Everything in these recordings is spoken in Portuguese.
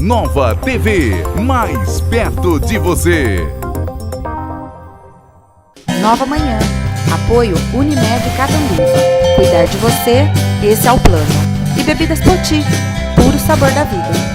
Nova TV, mais perto de você. Nova Manhã. Apoio Unimed Catanduva. Cuidar de você, esse é o plano. E Bebidas Poti, puro sabor da vida.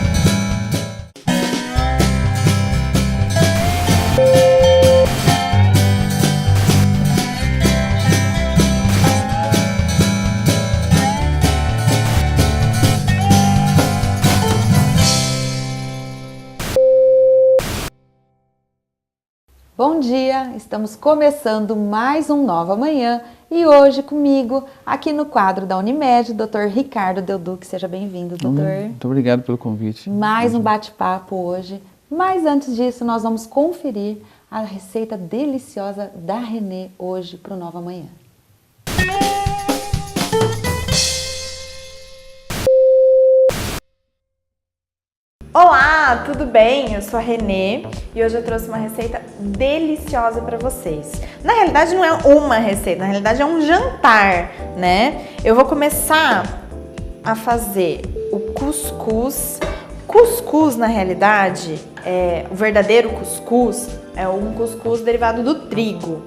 Bom dia, estamos começando mais um Nova Manhã e hoje comigo, aqui no quadro da Unimed, Dr. Ricardo Del Duque. Seja bem-vindo, doutor. Muito obrigado pelo convite. Mais um bate-papo hoje, mas antes disso nós vamos conferir a receita deliciosa da Renê hoje para o Nova Manhã. Olá, tudo bem? Eu sou a Renê e hoje eu trouxe uma receita deliciosa para vocês. Na realidade não é uma receita, na realidade é um jantar, né? Eu vou começar a fazer o cuscuz. Cuscuz, na realidade, o verdadeiro cuscuz é um cuscuz derivado do trigo.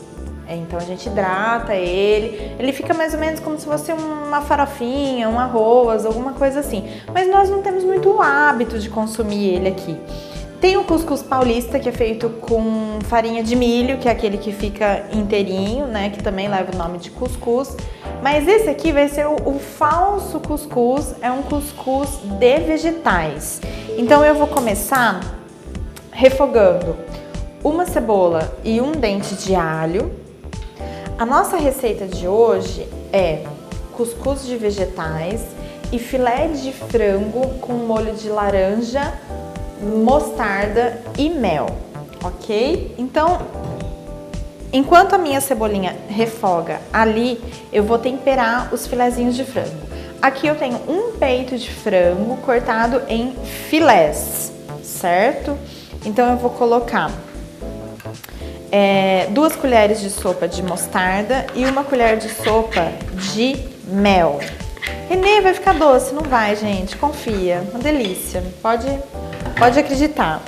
Então a gente hidrata ele fica mais ou menos como se fosse uma farofinha, um arroz, alguma coisa assim. Mas nós não temos muito hábito de consumir ele aqui. Tem o cuscuz paulista, que é feito com farinha de milho, que é aquele que fica inteirinho, né? Que também leva o nome de cuscuz. Mas esse aqui vai ser o falso cuscuz, é um cuscuz de vegetais. Então eu vou começar refogando uma cebola e um dente de alho. A nossa receita de hoje é cuscuz de vegetais e filé de frango com molho de laranja, mostarda e mel, ok? Então, enquanto a minha cebolinha refoga ali, eu vou temperar os filezinhos de frango. Aqui eu tenho um peito de frango cortado em filés, certo? Então eu vou colocar 2 colheres de sopa de mostarda e 1 colher de sopa de mel. Renê, vai ficar doce? Não vai, gente, confia, uma delícia, pode acreditar.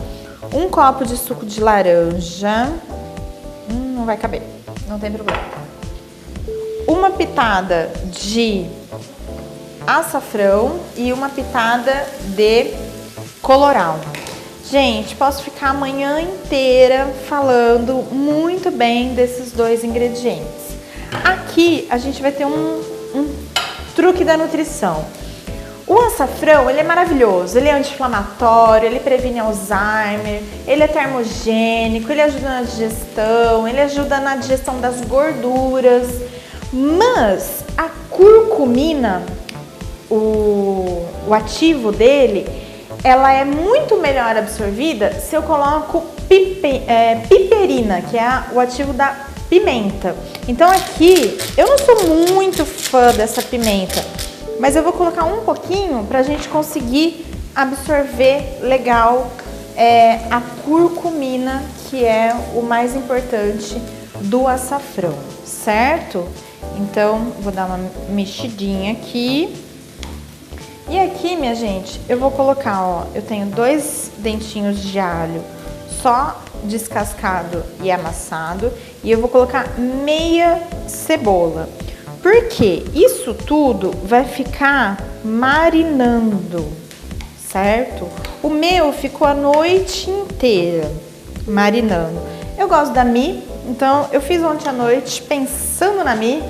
1 copo de suco de laranja, não vai caber, não tem problema. 1 pitada de açafrão e 1 pitada de colorau. Gente, posso ficar a manhã inteira falando muito bem desses 2 ingredientes. Aqui a gente vai ter um truque da nutrição. O açafrão, ele é maravilhoso, ele é anti-inflamatório, ele previne Alzheimer, ele é termogênico, ele ajuda na digestão, ele ajuda na digestão das gorduras. Mas a curcumina, o ativo dele, ela é muito melhor absorvida se eu coloco piperina, que é o ativo da pimenta. Então aqui, eu não sou muito fã dessa pimenta, mas eu vou colocar um pouquinho pra gente conseguir absorver legal a curcumina, que é o mais importante do açafrão, certo? Então, vou dar uma mexidinha aqui. E aqui, minha gente, eu vou colocar, ó, eu tenho 2 dentinhos de alho só descascado e amassado, e eu vou colocar meia cebola. Porque isso tudo vai ficar marinando, certo? O meu ficou a noite inteira marinando. Eu gosto da Mi, então eu fiz ontem à noite pensando na Mi,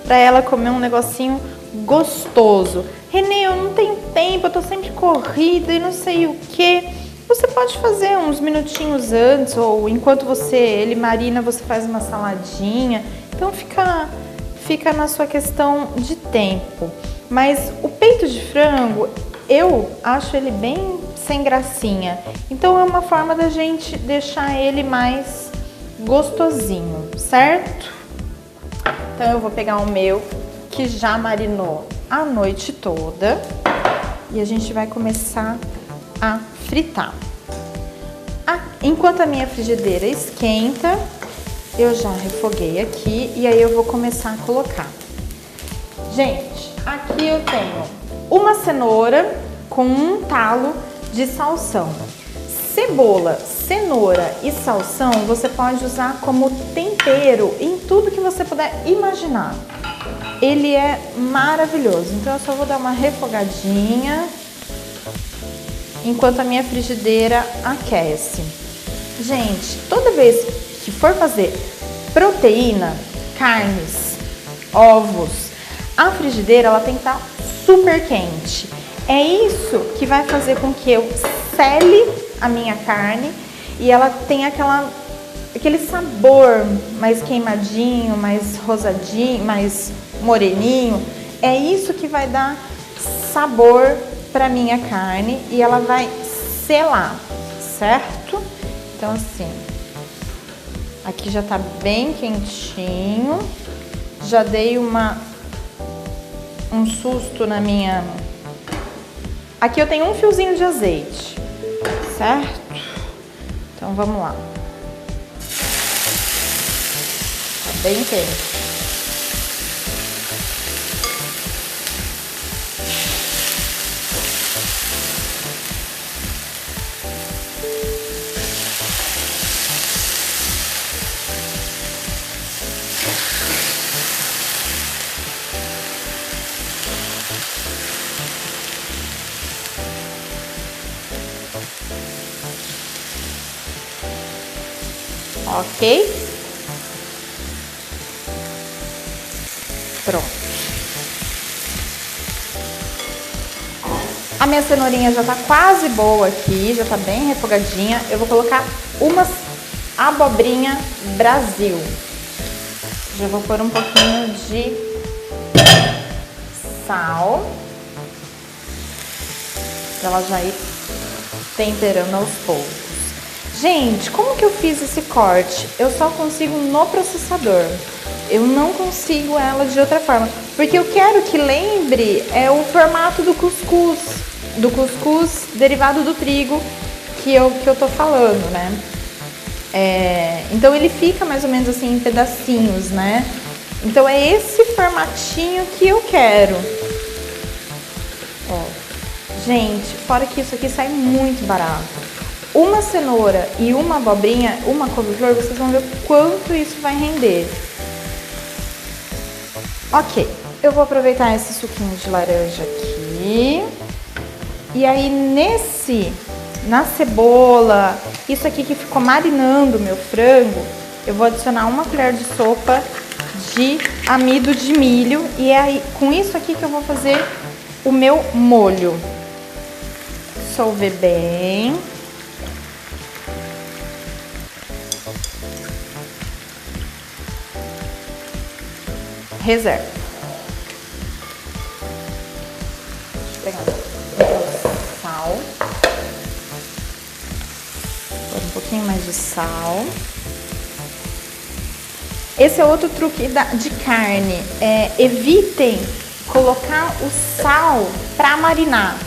pra ela comer um negocinho gostoso. Renê, eu não tenho tempo, eu tô sempre corrida e não sei o que. Você pode fazer uns minutinhos antes, ou enquanto ele marina, você faz uma saladinha. Então fica na sua questão de tempo. Mas o peito de frango, eu acho ele bem sem gracinha. Então é uma forma da gente deixar ele mais gostosinho, certo? Então eu vou pegar o meu, que já marinou a noite toda, e a gente vai começar a fritar. Enquanto a minha frigideira esquenta, eu já refoguei aqui e aí eu vou começar a colocar. Gente, aqui eu tenho uma cenoura com um talo de salsão. Cebola, cenoura e salsão você pode usar como tempero em tudo que você puder imaginar. Ele é maravilhoso, então eu só vou dar uma refogadinha enquanto a minha frigideira aquece. Gente, toda vez que for fazer proteína, carnes, ovos, a frigideira ela tem que estar super quente. É isso que vai fazer com que eu sele a minha carne e ela tenha aquele sabor mais queimadinho, mais rosadinho, mais moreninho. É isso que vai dar sabor para minha carne e ela vai selar, certo? Então assim, aqui já tá bem quentinho, já dei um susto na minha... Aqui eu tenho um fiozinho de azeite, certo? Então vamos lá. Tá bem quente. Ok? Pronto. A minha cenourinha já tá quase boa aqui, já tá bem refogadinha. Eu vou colocar umas abobrinha Brasil. Já vou pôr um pouquinho de sal, pra ela já ir temperando aos poucos. Gente, como que eu fiz esse corte? Eu só consigo no processador. Eu não consigo ela de outra forma. Porque eu quero que lembre o formato do cuscuz derivado do trigo que eu tô falando, né? Então ele fica mais ou menos assim em pedacinhos, né? Então é esse formatinho que eu quero. Ó. Gente, fora que isso aqui sai muito barato. Uma cenoura e uma abobrinha, uma couve-flor, vocês vão ver quanto isso vai render. Ok, eu vou aproveitar esse suquinho de laranja aqui. E aí na cebola, isso aqui que ficou marinando o meu frango, eu vou adicionar uma colher de sopa de amido de milho. E é aí, com isso aqui que eu vou fazer o meu molho. Dissolver bem. Reserva. Deixa eu pegar sal. Pôr um pouquinho mais de sal. Esse é outro truque de carne. Evitem colocar o sal para marinar.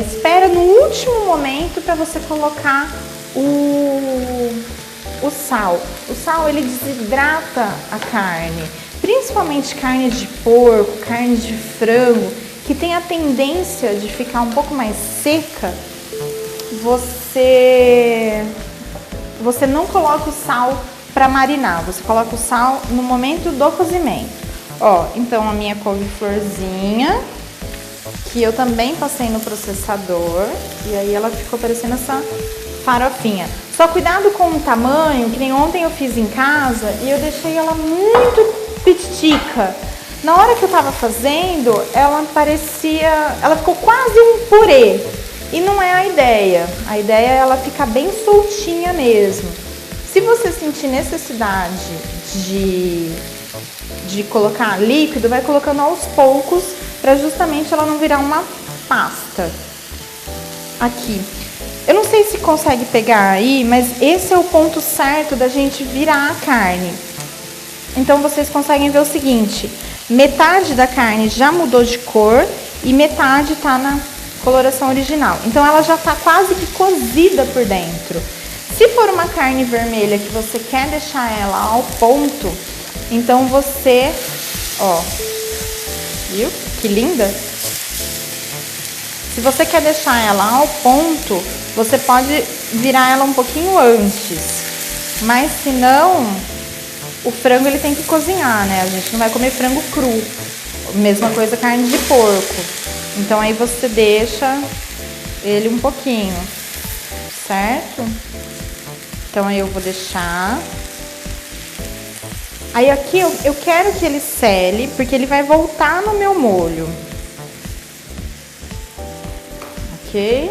Espera no último momento para você colocar o sal. O sal ele desidrata a carne. Principalmente carne de porco, carne de frango, que tem a tendência de ficar um pouco mais seca, você não coloca o sal para marinar, você coloca o sal no momento do cozimento. Ó, então a minha couve-florzinha, que eu também passei no processador, e aí ela ficou parecendo essa farofinha. Só cuidado com o tamanho, que nem ontem eu fiz em casa e eu deixei ela muito pitica. Na hora que eu tava fazendo, ela ficou quase um purê. E não é a ideia. A ideia é ela ficar bem soltinha mesmo. Se você sentir necessidade de colocar líquido, vai colocando aos poucos, para justamente ela não virar uma pasta. Aqui. Eu não sei se consegue pegar aí, mas esse é o ponto certo da gente virar a carne. Então vocês conseguem ver o seguinte, metade da carne já mudou de cor e metade tá na coloração original. Então ela já tá quase que cozida por dentro. Se for uma carne vermelha que você quer deixar ela ao ponto, então você, ó, viu? Que linda! Se você quer deixar ela ao ponto, você pode virar ela um pouquinho antes. Mas se não, o frango ele tem que cozinhar, né? A gente não vai comer frango cru. Mesma coisa carne de porco. Então aí você deixa ele um pouquinho, certo? Então aí eu vou deixar. Aí aqui eu quero que ele sele, porque ele vai voltar no meu molho. Ok?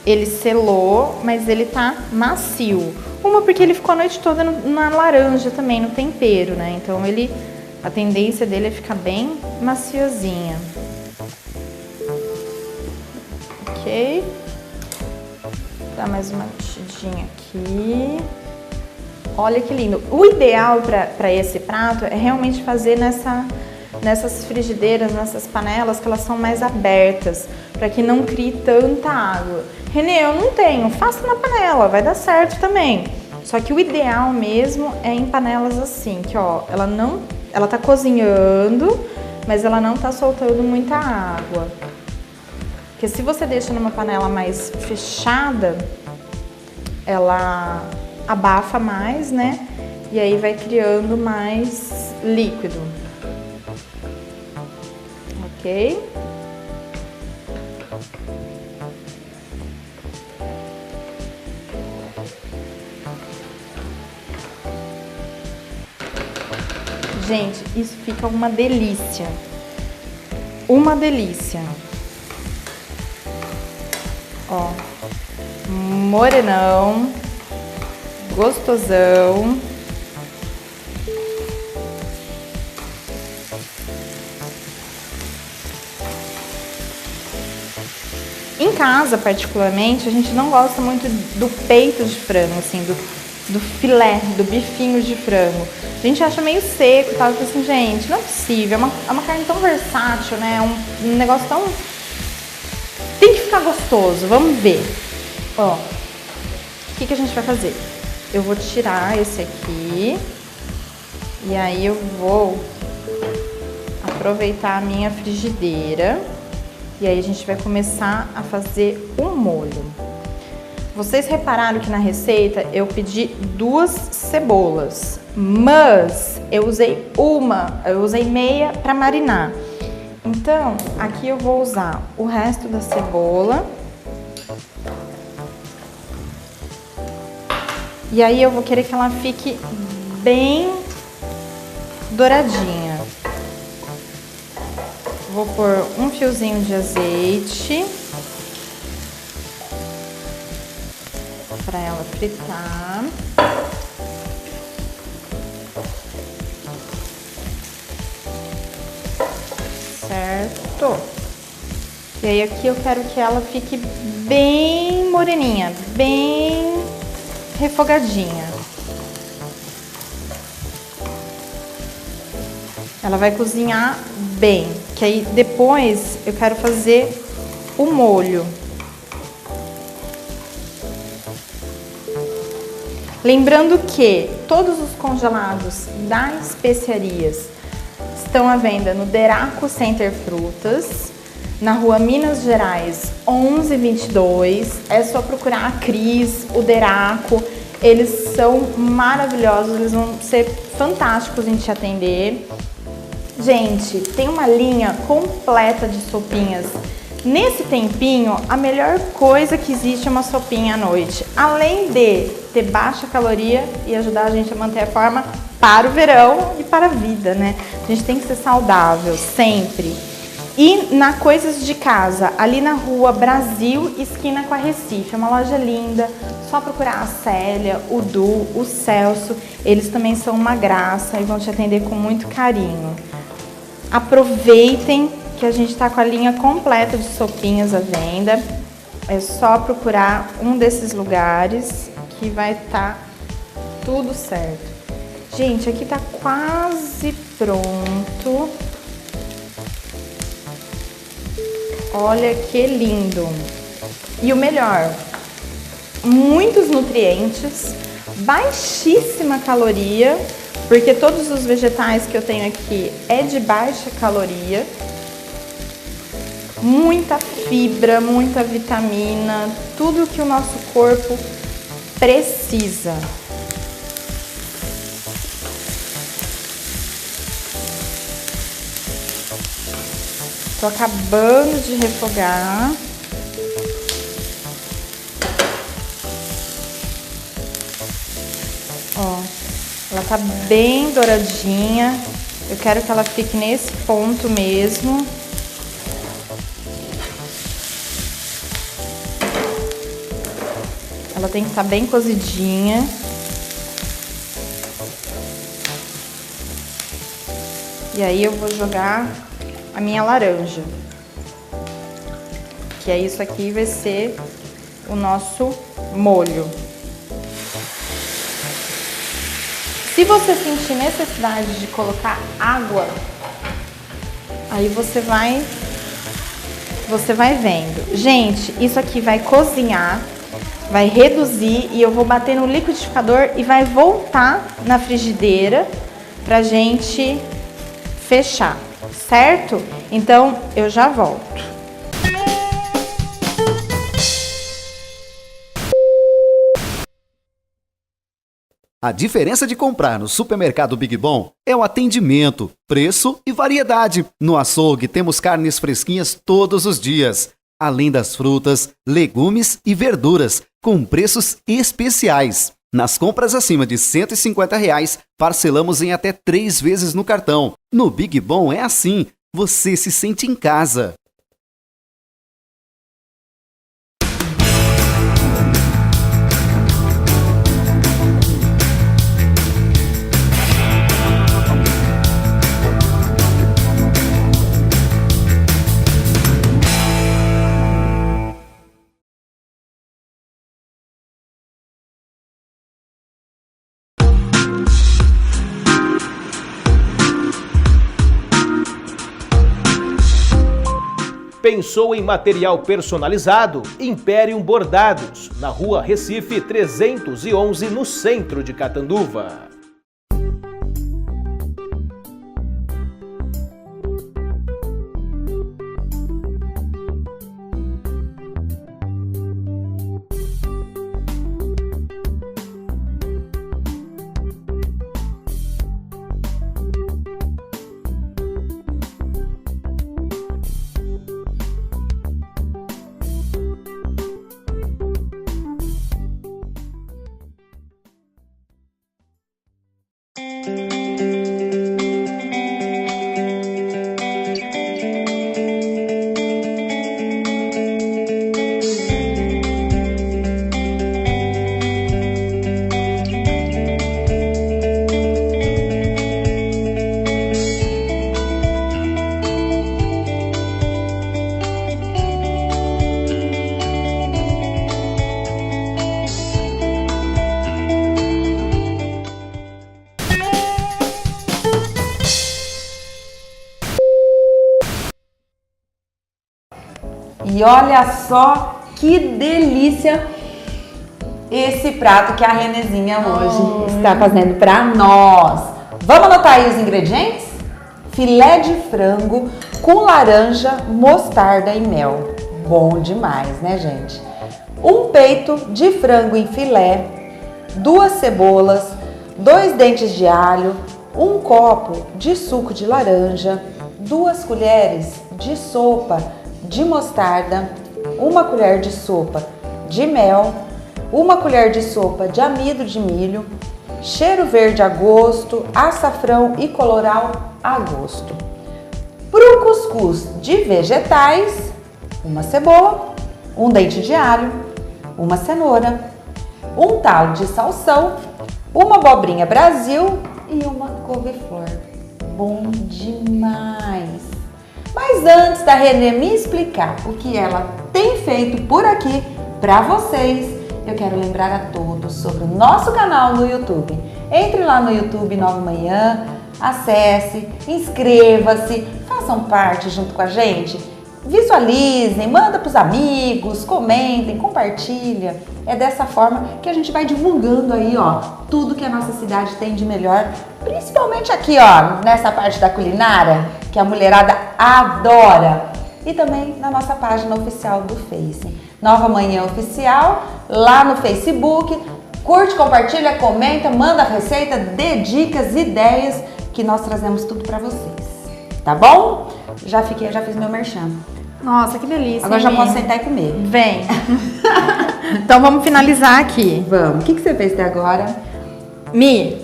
Ele selou, mas ele tá macio. Uma porque ele ficou a noite toda na laranja também, no tempero, né? Então a tendência dele é ficar bem maciozinha. Ok? Dá mais uma mexidinha aqui. Olha que lindo. O ideal para esse prato é realmente fazer nessas frigideiras, nessas panelas que elas são mais abertas, para que não crie tanta água. Renê, eu não tenho, faça na panela, vai dar certo também. Só que o ideal mesmo é em panelas assim, que ó, ela tá cozinhando, mas ela não tá soltando muita água. Porque se você deixa numa panela mais fechada, ela abafa mais, né? E aí vai criando mais líquido. Ok? Gente, isso fica uma delícia. Uma delícia. Ó, morenão, gostosão. Em casa, particularmente, a gente não gosta muito do peito de frango, assim, do filé, do bifinho de frango. A gente acha meio seco e tal, assim, gente, não é possível, é uma carne tão versátil, né? Um negócio tão... Tem que ficar gostoso, vamos ver. Ó, o que a gente vai fazer? Eu vou tirar esse aqui e aí eu vou aproveitar a minha frigideira e aí a gente vai começar a fazer o molho. Vocês repararam que na receita eu pedi 2 cebolas, mas eu usei meia para marinar. Então, aqui eu vou usar o resto da cebola. E aí eu vou querer que ela fique bem douradinha. Vou pôr um fiozinho de azeite para ela fritar. Certo? E aí aqui eu quero que ela fique bem moreninha, bem refogadinha. Ela vai cozinhar bem, que aí depois eu quero fazer o molho. Lembrando que todos os congelados da Especiarias estão à venda no Deraco Center Frutas, na rua Minas Gerais 1122. É só procurar a Cris, o Deraco. Eles são maravilhosos, eles vão ser fantásticos em te atender. Gente, tem uma linha completa de sopinhas. Nesse tempinho, a melhor coisa que existe é uma sopinha à noite. Além de ter baixa caloria e ajudar a gente a manter a forma para o verão e para a vida, né? A gente tem que ser saudável, sempre. E na Coisas de Casa, ali na rua Brasil, esquina com a Recife. É uma loja linda, só procurar a Célia, o Du, o Celso. Eles também são uma graça e vão te atender com muito carinho. Aproveitem que a gente tá com a linha completa de sopinhas à venda. É só procurar um desses lugares que vai estar tudo certo. Gente, aqui tá quase pronto. Olha que lindo! E o melhor, muitos nutrientes, baixíssima caloria, porque todos os vegetais que eu tenho aqui é de baixa caloria, muita fibra, muita vitamina, tudo que o nosso corpo precisa. Tô acabando de refogar. Ó, ela tá bem douradinha. Eu quero que ela fique nesse ponto mesmo. Ela tem que estar bem cozidinha. E aí eu vou jogar a minha laranja. Que é isso aqui, vai ser o nosso molho. Se você sentir necessidade de colocar água, aí você vai vendo. Gente, isso aqui vai cozinhar, vai reduzir e eu vou bater no liquidificador e vai voltar na frigideira pra gente fechar, certo? Então, eu já volto. A diferença de comprar no supermercado Big Bom é o atendimento, preço e variedade. No açougue temos carnes fresquinhas todos os dias, além das frutas, legumes e verduras, com preços especiais. Nas compras acima de R$ 150, parcelamos em até 3 vezes no cartão. No Big Bom é assim, você se sente em casa. Pensou em material personalizado? Imperium Bordados, na Rua Recife 311, no centro de Catanduva. E olha só que delícia esse prato que a Renezinha hoje está fazendo para nós. Vamos anotar aí os ingredientes? Filé de frango com laranja, mostarda e mel. Bom demais, né, gente? Um peito de frango em filé, 2 cebolas, 2 dentes de alho, 1 copo de suco de laranja, 2 colheres de sopa de mostarda, 1 colher de sopa de mel, 1 colher de sopa de amido de milho, cheiro verde a gosto, açafrão e colorau a gosto. Para o cuscuz de vegetais, 1 cebola, 1 dente de alho, 1 cenoura, 1 talo de salsão, 1 abobrinha Brasil e 1 couve-flor. Bom demais! Mas antes da Renê me explicar o que ela tem feito por aqui para vocês, eu quero lembrar a todos sobre o nosso canal no YouTube. Entre lá no YouTube Nova Manhã, acesse, inscreva-se, façam parte junto com a gente. visualizem, manda pros amigos, comentem, compartilha. É dessa forma que a gente vai divulgando aí, ó, tudo que a nossa cidade tem de melhor, principalmente aqui, ó, nessa parte da culinária, que a mulherada adora. E também na nossa página oficial do Face. Nova Manhã Oficial, lá no Facebook. Curte, compartilha, comenta, manda receita, dê dicas, ideias, que nós trazemos tudo pra vocês. Tá bom? Já fiz meu merchan. Nossa, que delícia. Agora já hein? posso sentar e comer. Vem. Então vamos finalizar aqui. Vamos. O que você fez até agora? Mi,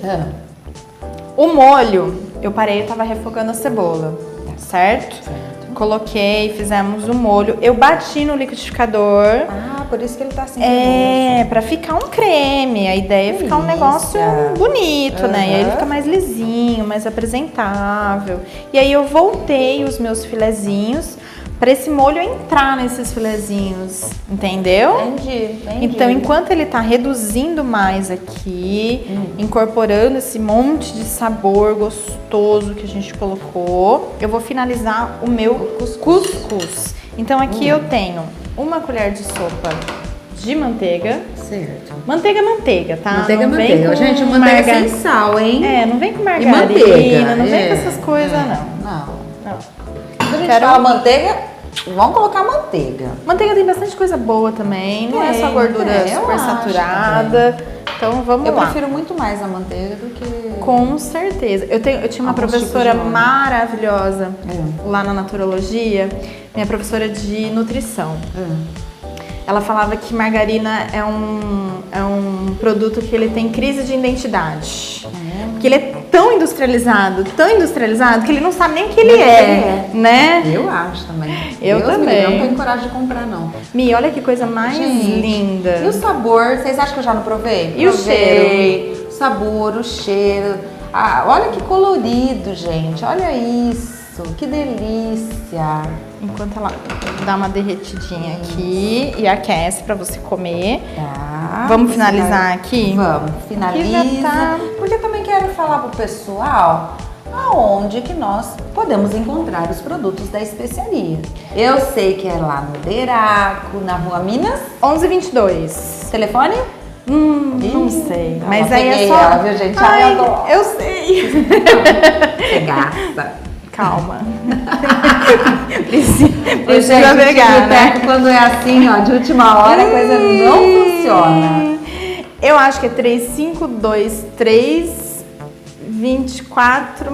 o molho, eu tava refogando a cebola, certo? Coloquei, fizemos o molho. Eu bati no liquidificador. Ah, por isso que ele tá assim. Pra ficar um creme. A ideia é ficar um negócio bonito, né? E aí ele fica mais lisinho, mais apresentável. E aí eu voltei os meus filezinhos para esse molho entrar nesses filezinhos, entendeu? Entendi. Então, enquanto ele tá reduzindo mais aqui, incorporando esse monte de sabor gostoso que a gente colocou, eu vou finalizar o meu cuscuz. Então, aqui eu tenho uma colher de sopa de manteiga. Certo. Manteiga, tá? Manteiga. Gente, manteiga sem sal, hein? Não vem com E margarina, manteiga, não vem com essas coisas, não. Não. Quando a gente fala manteiga, vamos colocar manteiga. Manteiga tem bastante coisa boa também, não é só gordura super saturada. Então vamos lá. Eu prefiro muito mais a manteiga do que... Com certeza. Eu tinha uma professora maravilhosa lá na Naturologia, minha professora de nutrição. Ela falava que margarina é um produto que ele tem crise de identidade. Porque ele é tão industrializado, que ele não sabe nem o que ele é, né? Eu acho também. Eu também. Eu não tenho coragem de comprar, não. Mi, olha que coisa mais linda. E o sabor? Vocês acham que eu já não provei? E o cheiro? O sabor, o cheiro. Ah, olha que colorido, gente. Olha isso. Que delícia. Enquanto ela dá uma derretidinha aqui e aquece pra você comer. Tá. Vamos finalizar aqui? Vamos, finaliza. Aqui já tá. Porque eu também quero falar pro pessoal aonde que nós podemos encontrar os produtos da especiaria. Eu sei que é lá no Deraco, na Rua Minas. 1122. Telefone? Não sei. Mas aí é só. Ela, viu, gente? Ai, eu adoro. Eu sei. Você gasta. Calma. Precisa Gente, pegar, né? Quando é assim, ó, de última hora, a coisa não funciona. Eu acho que é 3523 24.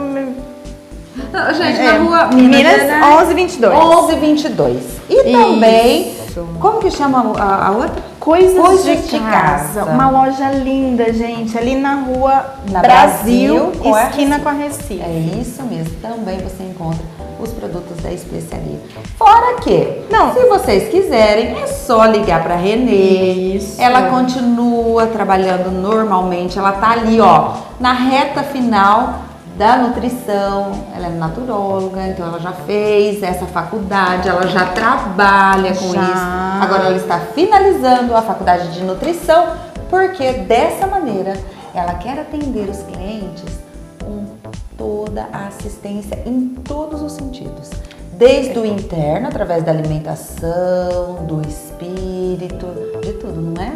Não, gente, na Rua Minas, né? 1122. 1122. E também, como que chama a outra? Coisas de casa. Uma loja linda, gente. Ali na Rua Brasil, esquina com a Recife. É isso mesmo. Também você encontra os produtos da especiaria. Fora que, se vocês quiserem, é só ligar para Renê. Isso. Ela continua trabalhando normalmente. Ela tá ali, ó, na reta final da nutrição. Ela é naturóloga, então ela já fez essa faculdade, ela já trabalha com isso. Agora ela está finalizando a faculdade de nutrição, porque dessa maneira ela quer atender os clientes com toda a assistência em todos os sentidos. Desde o interno, através da alimentação, do espírito, de tudo, não é?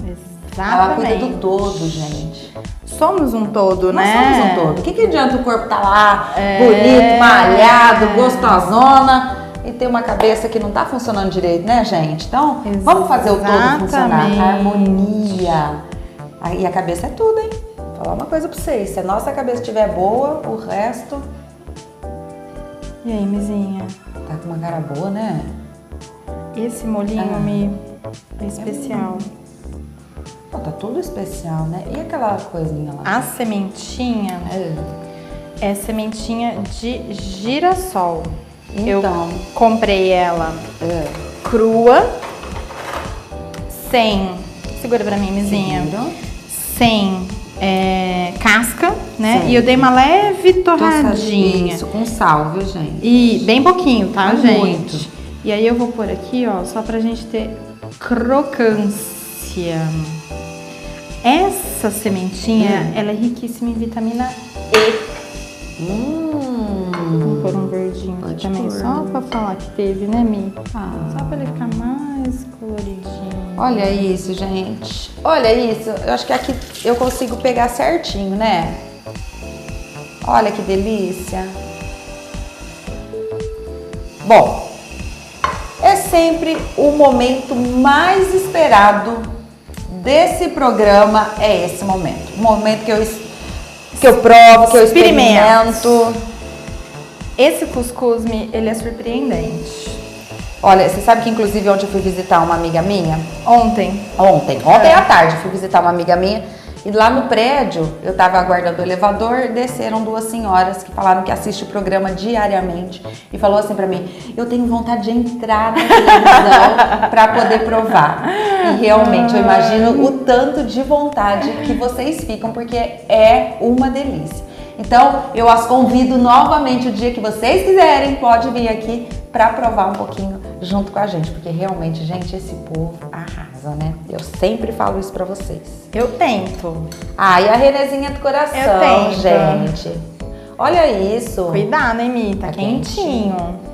Exatamente. Ela cuida do todo, gente. Somos um todo, Nós né? somos um todo. O que adianta o corpo tá lá, bonito, malhado, gostosona, e ter uma cabeça que não tá funcionando direito, né, gente? Então, vamos fazer o todo funcionar. A harmonia. E a cabeça é tudo, hein? Vou falar uma coisa pra vocês. Se a nossa cabeça estiver boa, o resto... E aí, Mizinha? Tá com uma cara boa, né? Esse molhinho é especial. Pô, tá tudo especial, né? E aquela coisinha lá? A sementinha é sementinha de girassol. Então. Eu comprei ela crua, sem... Segura pra mim, Mizinha. Sem casca, né? Certo. E eu dei uma leve torradinha. Isso, com sal, viu, gente? E bem pouquinho, tá, Não gente? muito. E aí eu vou pôr aqui, ó, só pra gente ter crocância. Essa sementinha, ela é riquíssima em vitamina E. Vou pôr um verdinho aqui também, só pra falar que teve, né, Mi? Ah. Só pra ele ficar mais coloridinho. Olha isso, gente. Olha isso. Eu acho que aqui eu consigo pegar certinho, né? Olha que delícia. Bom, é sempre o momento mais esperado desse programa, é esse momento. O momento que eu provo, que eu experimento. Esse cuscuz, Mi, ele é surpreendente. Olha, você sabe que inclusive ontem eu fui visitar uma amiga minha? Ontem. Ontem à tarde, eu fui visitar uma amiga minha e lá no prédio, eu tava aguardando o elevador, desceram duas senhoras que falaram que assistem o programa diariamente e falou assim pra mim, eu tenho vontade de entrar na televisão pra poder provar. E realmente, eu imagino o tanto de vontade que vocês ficam, porque é uma delícia. Então, eu as convido novamente, o dia que vocês quiserem, pode vir aqui para provar um pouquinho junto com a gente, porque realmente, gente, esse povo arrasa, né? Eu sempre falo isso para vocês. Eu tento. Ah, e a Renezinha do coração, Eu tento. gente. Olha isso. Cuidado, hein, Mi? Tá Tá quentinho.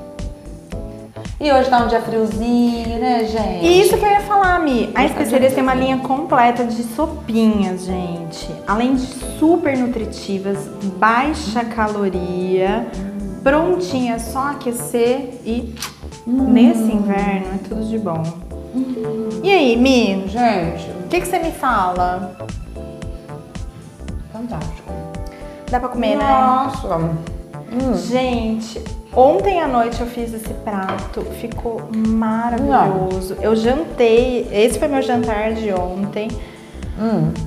E hoje tá um dia friozinho, né, gente? E isso que eu ia falar, Mi. A Especiarias tem uma linha completa de sopinhas, gente. Além de super nutritivas, baixa caloria, prontinha, só aquecer e nesse inverno é tudo de bom. E aí, Mi? Gente, O que você me fala? fantástico. Dá pra comer, né? Nossa. Gente, ontem à noite eu fiz esse prato, ficou maravilhoso. Eu jantei, esse foi meu jantar de ontem.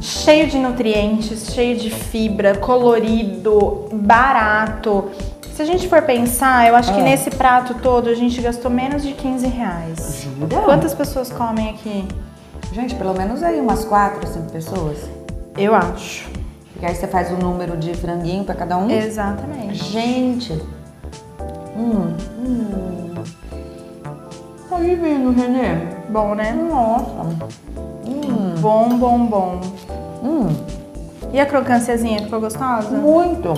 Cheio de nutrientes, cheio de fibra, colorido, barato. Se a gente for pensar, eu acho que nesse prato todo a gente gastou menos de R$15. Jura? Quantas pessoas comem aqui? Gente, pelo menos aí umas 4, 5 pessoas. Eu acho. Porque aí você faz o número de franguinho pra cada um. Exatamente. Gente. Tá divino, Renê. Bom, né? Nossa. Bom, bom, bom. E a crocânciazinha, ficou gostosa? Muito.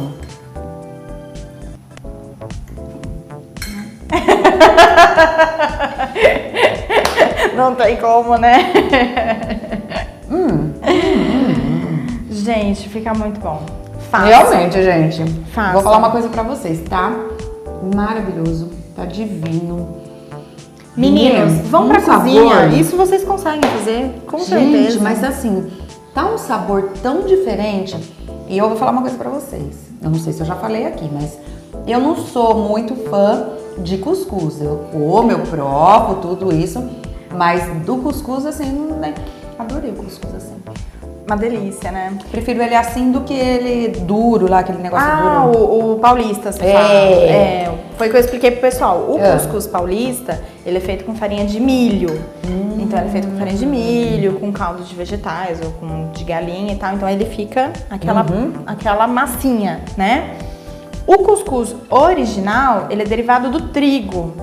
Não tem como, né? Gente, fica muito bom. Fácil. Realmente, gente. Faça. Vou falar uma coisa pra vocês, tá? Maravilhoso. Tá divino. Meninos, vão pra sabor. cozinha. Isso vocês conseguem fazer, com certeza. Gente, mas assim, tá um sabor tão diferente. E eu vou falar uma coisa pra vocês. Eu não sei se eu já falei aqui, mas eu não sou muito fã de cuscuz. Eu como, eu provo tudo isso. Mas do cuscuz, assim, né? Adorei o cuscuz assim. Uma delícia, né? Prefiro ele assim do que ele duro lá, aquele negócio duro. O paulista, você É. fala. É, foi o que eu expliquei pro pessoal. O É. cuscuz paulista, ele é feito com farinha de milho. Então ele é feito com farinha de milho, com caldo de vegetais ou com de galinha e tal. Então ele fica aquela massinha, né? O cuscuz original, ele é derivado do trigo.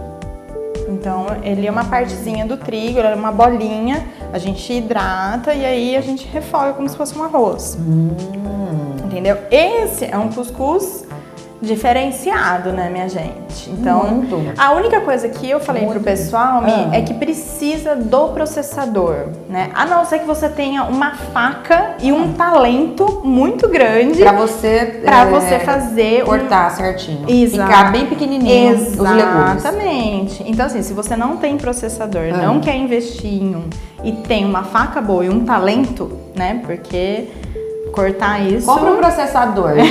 Então, ele é uma partezinha do trigo, ele é uma bolinha, a gente hidrata e aí a gente refoga como se fosse um arroz. Entendeu? Esse é um cuscuz diferenciado, né, minha gente? Então, Muito. a única coisa que eu falei pro pessoal, Mi, Ah. é que precisa do processador, né? A não ser que você tenha uma faca e um talento muito grande Pra você, você fazer cortar certinho. Exato. Ficar bem pequenininho os legumes. Exatamente. Então, assim, se você não tem processador, não quer investir em um e tem uma faca boa e um talento, né? Porque cortar isso... Compra um processador, gente.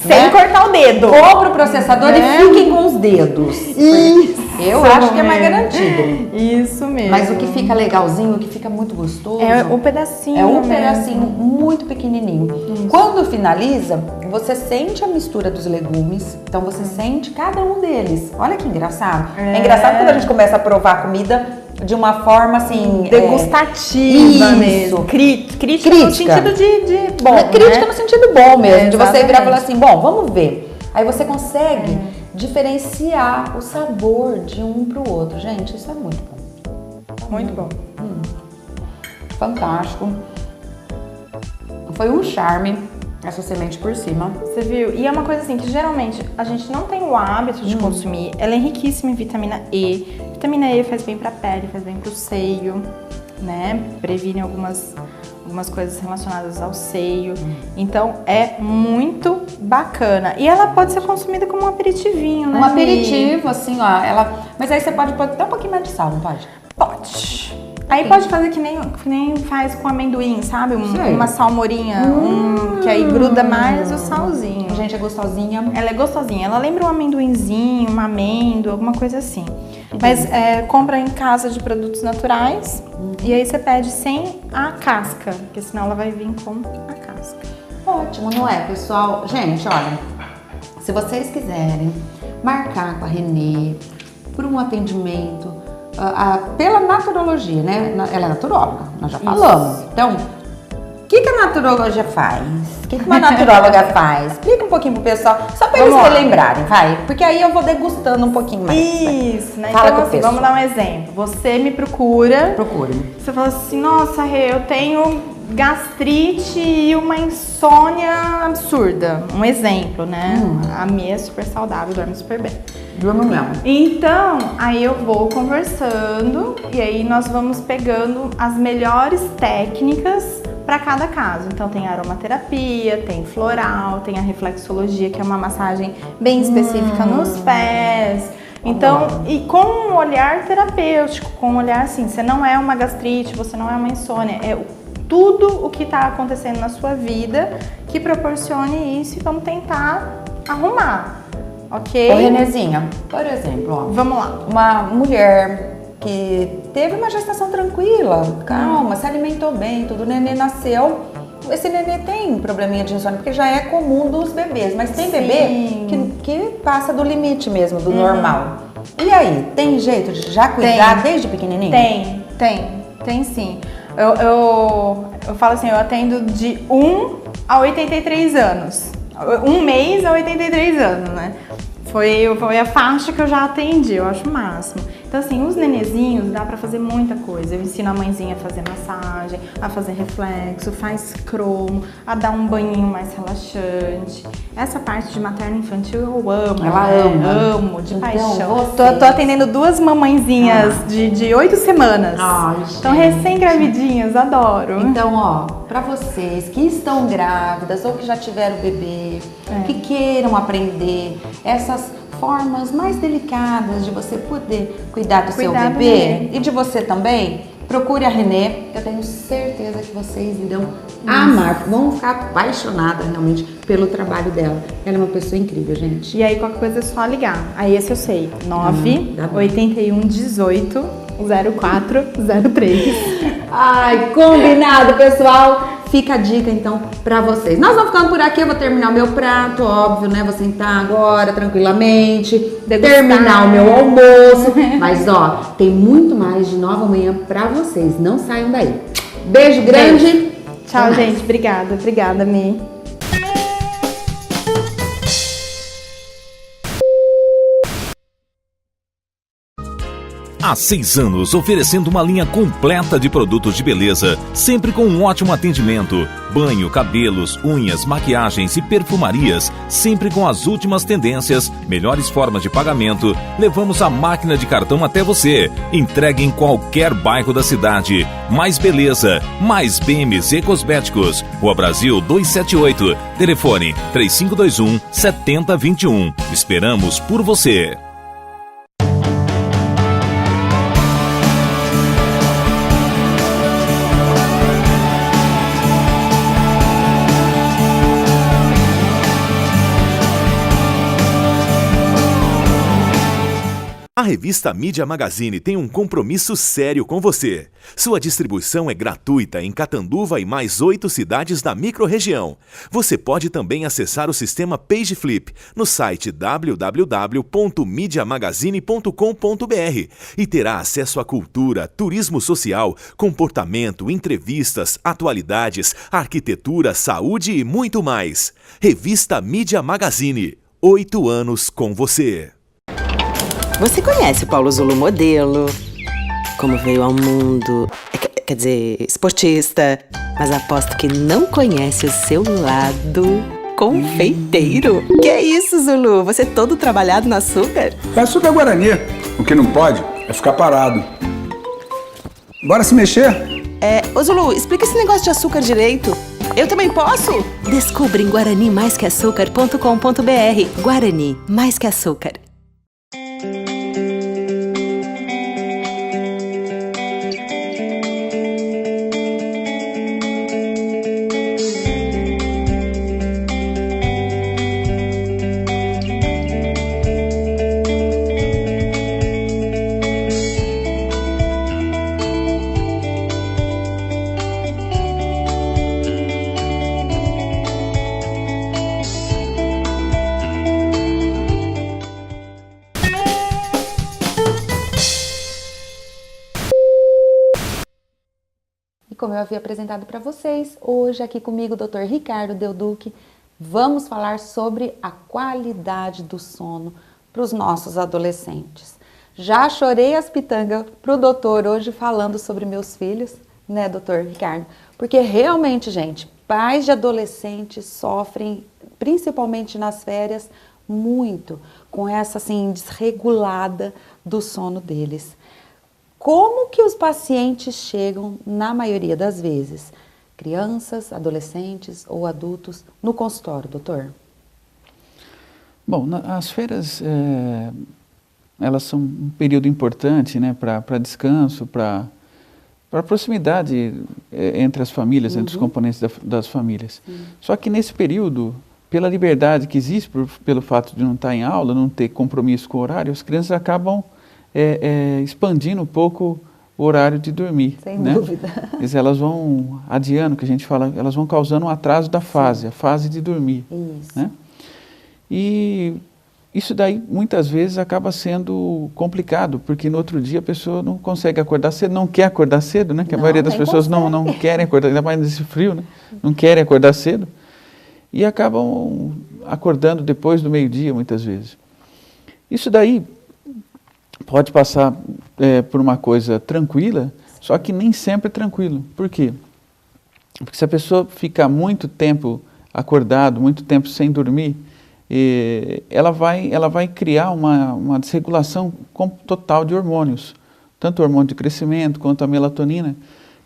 sem né? cortar o dedo. Compra o processador Né? e fiquem com os dedos. Isso Eu acho que é mais mesmo. garantido. Isso mesmo. Mas o que fica legalzinho, o que fica muito gostoso... É o pedacinho É um mesmo. pedacinho muito pequenininho. Quando finaliza, você sente a mistura dos legumes. Então você sente cada um deles. Olha que engraçado. É engraçado quando a gente começa a provar a comida de uma forma assim... Degustativa Isso. mesmo. Crítica no Crítica. sentido de bom, crítica né? no sentido bom mesmo. De você Exatamente. virar e falar assim, bom, vamos ver. Aí você consegue diferenciar o sabor de um pro outro. Gente, isso é muito bom. Muito bom. Fantástico. Foi um charme. essa semente por cima. Você viu? E é uma coisa assim que geralmente a gente não tem o hábito de consumir. Ela é riquíssima em vitamina E. Vitamina E faz bem pra pele, faz bem pro seio, né? Previne algumas coisas relacionadas ao seio. Então é muito bacana. E ela pode ser consumida como um aperitivinho, né? Um aperitivo, assim, ó. Mas aí você pode pôr até um pouquinho mais de sal, não pode? Pode. Aí pode fazer que nem faz com amendoim, sabe? Uma salmorinha, que aí gruda mais o salzinho. Gente, é gostosinha. Ela é gostosinha. Ela lembra um amendoinzinho, uma amêndoa, alguma coisa assim. Mas compra em casa de produtos naturais e aí você pede sem a casca, porque senão ela vai vir com a casca. Ótimo, não é, pessoal? Gente, olha, se vocês quiserem marcar com a Renê por um atendimento pela naturologia, né? Ela é naturóloga, nós já falamos. Então, o que a naturologia faz? O que uma naturóloga faz? Explica um pouquinho pro pessoal, só pra eles relembrarem, vai. Porque aí eu vou degustando um pouquinho mais. Isso, né? Fala então, com o pessoal. vamos dar um exemplo. Você me procura. Procure-me. Você fala assim, nossa, Rê, eu tenho gastrite e uma insônia absurda. Um exemplo, né? A minha é super saudável, dorme super bem. Durmo mesmo. Então, aí eu vou conversando e aí nós vamos pegando as melhores técnicas para cada caso. Então tem aromaterapia, tem floral, tem a reflexologia, que é uma massagem bem específica nos pés. Então, e com um olhar terapêutico, com um olhar assim, você não é uma gastrite, você não é uma insônia, é tudo o que está acontecendo na sua vida que proporcione isso e vamos tentar arrumar, ok? Ô, Renezinha, por exemplo, ó, Vamos lá. uma mulher que teve uma gestação tranquila, calma, se alimentou bem, tudo, o nenê nasceu. Esse nenê tem probleminha de insônia, porque já é comum dos bebês, mas tem bebê que passa do limite mesmo, do normal. E aí, tem jeito de já cuidar desde pequenininho? Tem sim. Eu falo assim, eu atendo de 1 a 83 anos. 1 mês a 83 anos, né? Foi a faixa que eu já atendi, eu acho o máximo. Então assim, os nenezinhos dá pra fazer muita coisa. Eu ensino a mãezinha a fazer massagem, a fazer reflexo, faz cromo, a dar um banhinho mais relaxante. Essa parte de materno infantil eu amo. Ela ama. Amo, de Então, paixão. vocês- Tô atendendo 2 mamãezinhas de 8 semanas. Ai, Estão gente. recém-gravidinhas, adoro. Então, ó, pra vocês que estão grávidas ou que já tiveram bebê, que queiram aprender essas formas mais delicadas de você poder cuidar do seu Cuidar do bebê neném. e de você também, procure a Renê. Eu tenho certeza que vocês irão amar, vão ficar apaixonadas realmente pelo trabalho dela. Ela é uma pessoa incrível, gente. E aí qualquer coisa é só ligar. Aí esse eu sei. tá 9 bom. 81 18 0403. Ai, combinado, pessoal. Fica a dica, então, pra vocês. Nós vamos ficando por aqui, eu vou terminar o meu prato, óbvio, né? Vou sentar agora, tranquilamente, terminar o meu almoço. Mas, ó, tem muito mais de Nova Manhã pra vocês. Não saiam daí. Beijo grande. Tchau, Até mais. gente. Obrigada, Mi. Há 6 anos, oferecendo uma linha completa de produtos de beleza, sempre com um ótimo atendimento. Banho, cabelos, unhas, maquiagens e perfumarias, sempre com as últimas tendências, melhores formas de pagamento. Levamos a máquina de cartão até você. Entregue em qualquer bairro da cidade. Mais beleza, mais BMZ Cosméticos. Rua Brasil 278. Telefone 3521-7021. Esperamos por você. A revista Mídia Magazine tem um compromisso sério com você. Sua distribuição é gratuita em Catanduva e mais 8 cidades da microrregião. Você pode também acessar o sistema PageFlip no site www.mediamagazine.com.br e terá acesso à cultura, turismo social, comportamento, entrevistas, atualidades, arquitetura, saúde e muito mais. Revista Mídia Magazine. 8 anos com você. Você conhece o Paulo Zulu modelo? Como veio ao mundo? Quer dizer, esportista. Mas aposto que não conhece o seu lado confeiteiro. Que é isso, Zulu? Você é todo trabalhado no açúcar? É açúcar Guarani. O que não pode é ficar parado. Bora se mexer? Ô Zulu, explica esse negócio de açúcar direito. Eu também posso? Descubra em guaranimaisqueaçúcar.com.br. Guarani, mais que açúcar. Como eu havia apresentado para vocês, hoje aqui comigo o Dr. Ricardo Del Duque, vamos falar sobre a qualidade do sono para os nossos adolescentes. Já chorei as pitangas para o doutor hoje falando sobre meus filhos, né, doutor Ricardo? Porque realmente, gente, pais de adolescentes sofrem, principalmente nas férias, muito com essa assim desregulada do sono deles. Como que os pacientes chegam, na maioria das vezes? Crianças, adolescentes ou adultos no consultório, doutor? Bom, as férias, elas são um período importante, né, para descanso, para proximidade entre as famílias, entre os componentes das famílias. Só que nesse período, pela liberdade que existe, pelo fato de não estar em aula, não ter compromisso com o horário, as crianças acabam expandindo um pouco o horário de dormir. Sem né? dúvida. Elas vão adiando, que a gente fala, elas vão causando um atraso da fase, a fase de dormir. Isso. Né? E isso daí muitas vezes acaba sendo complicado, porque no outro dia a pessoa não consegue acordar cedo, não quer acordar cedo, né? Que a maioria das pessoas não querem acordar, ainda mais nesse frio, né? Não querem acordar cedo e acabam acordando depois do meio-dia muitas vezes. Isso daí pode passar por uma coisa tranquila, só que nem sempre é tranquilo. Por quê? Porque se a pessoa ficar muito tempo acordado, muito tempo sem dormir, ela vai criar uma desregulação total de hormônios, tanto o hormônio de crescimento quanto a melatonina,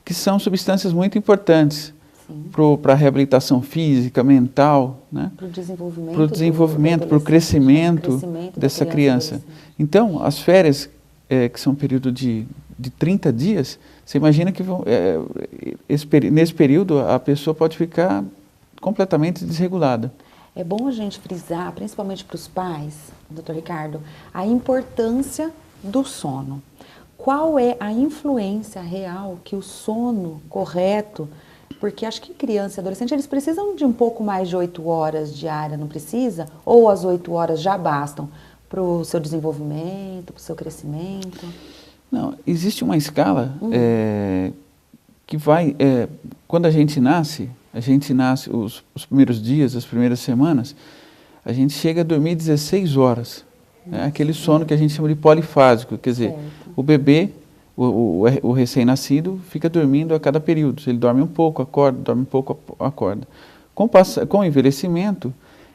que são substâncias muito importantes para a reabilitação física, mental, né? Para o desenvolvimento, para o crescimento dessa criança. Então, as férias, que são um período de 30 dias, você imagina que nesse período a pessoa pode ficar completamente desregulada. É bom a gente frisar, principalmente para os pais, doutor Ricardo, a importância do sono. Qual é a influência real que o sono correto, porque acho que criança e adolescente, eles precisam de um pouco mais de 8 horas diárias, não precisa? Ou as 8 horas já bastam para o seu desenvolvimento, para o seu crescimento? Não, existe uma escala que vai, quando a gente nasce os primeiros dias, as primeiras semanas, a gente chega a dormir 16 horas. Aquele sono que a gente chama de polifásico, quer dizer, o bebê, o recém-nascido, fica dormindo a cada período. Ele dorme um pouco, acorda, dorme um pouco, acorda. Com o envelhecimento,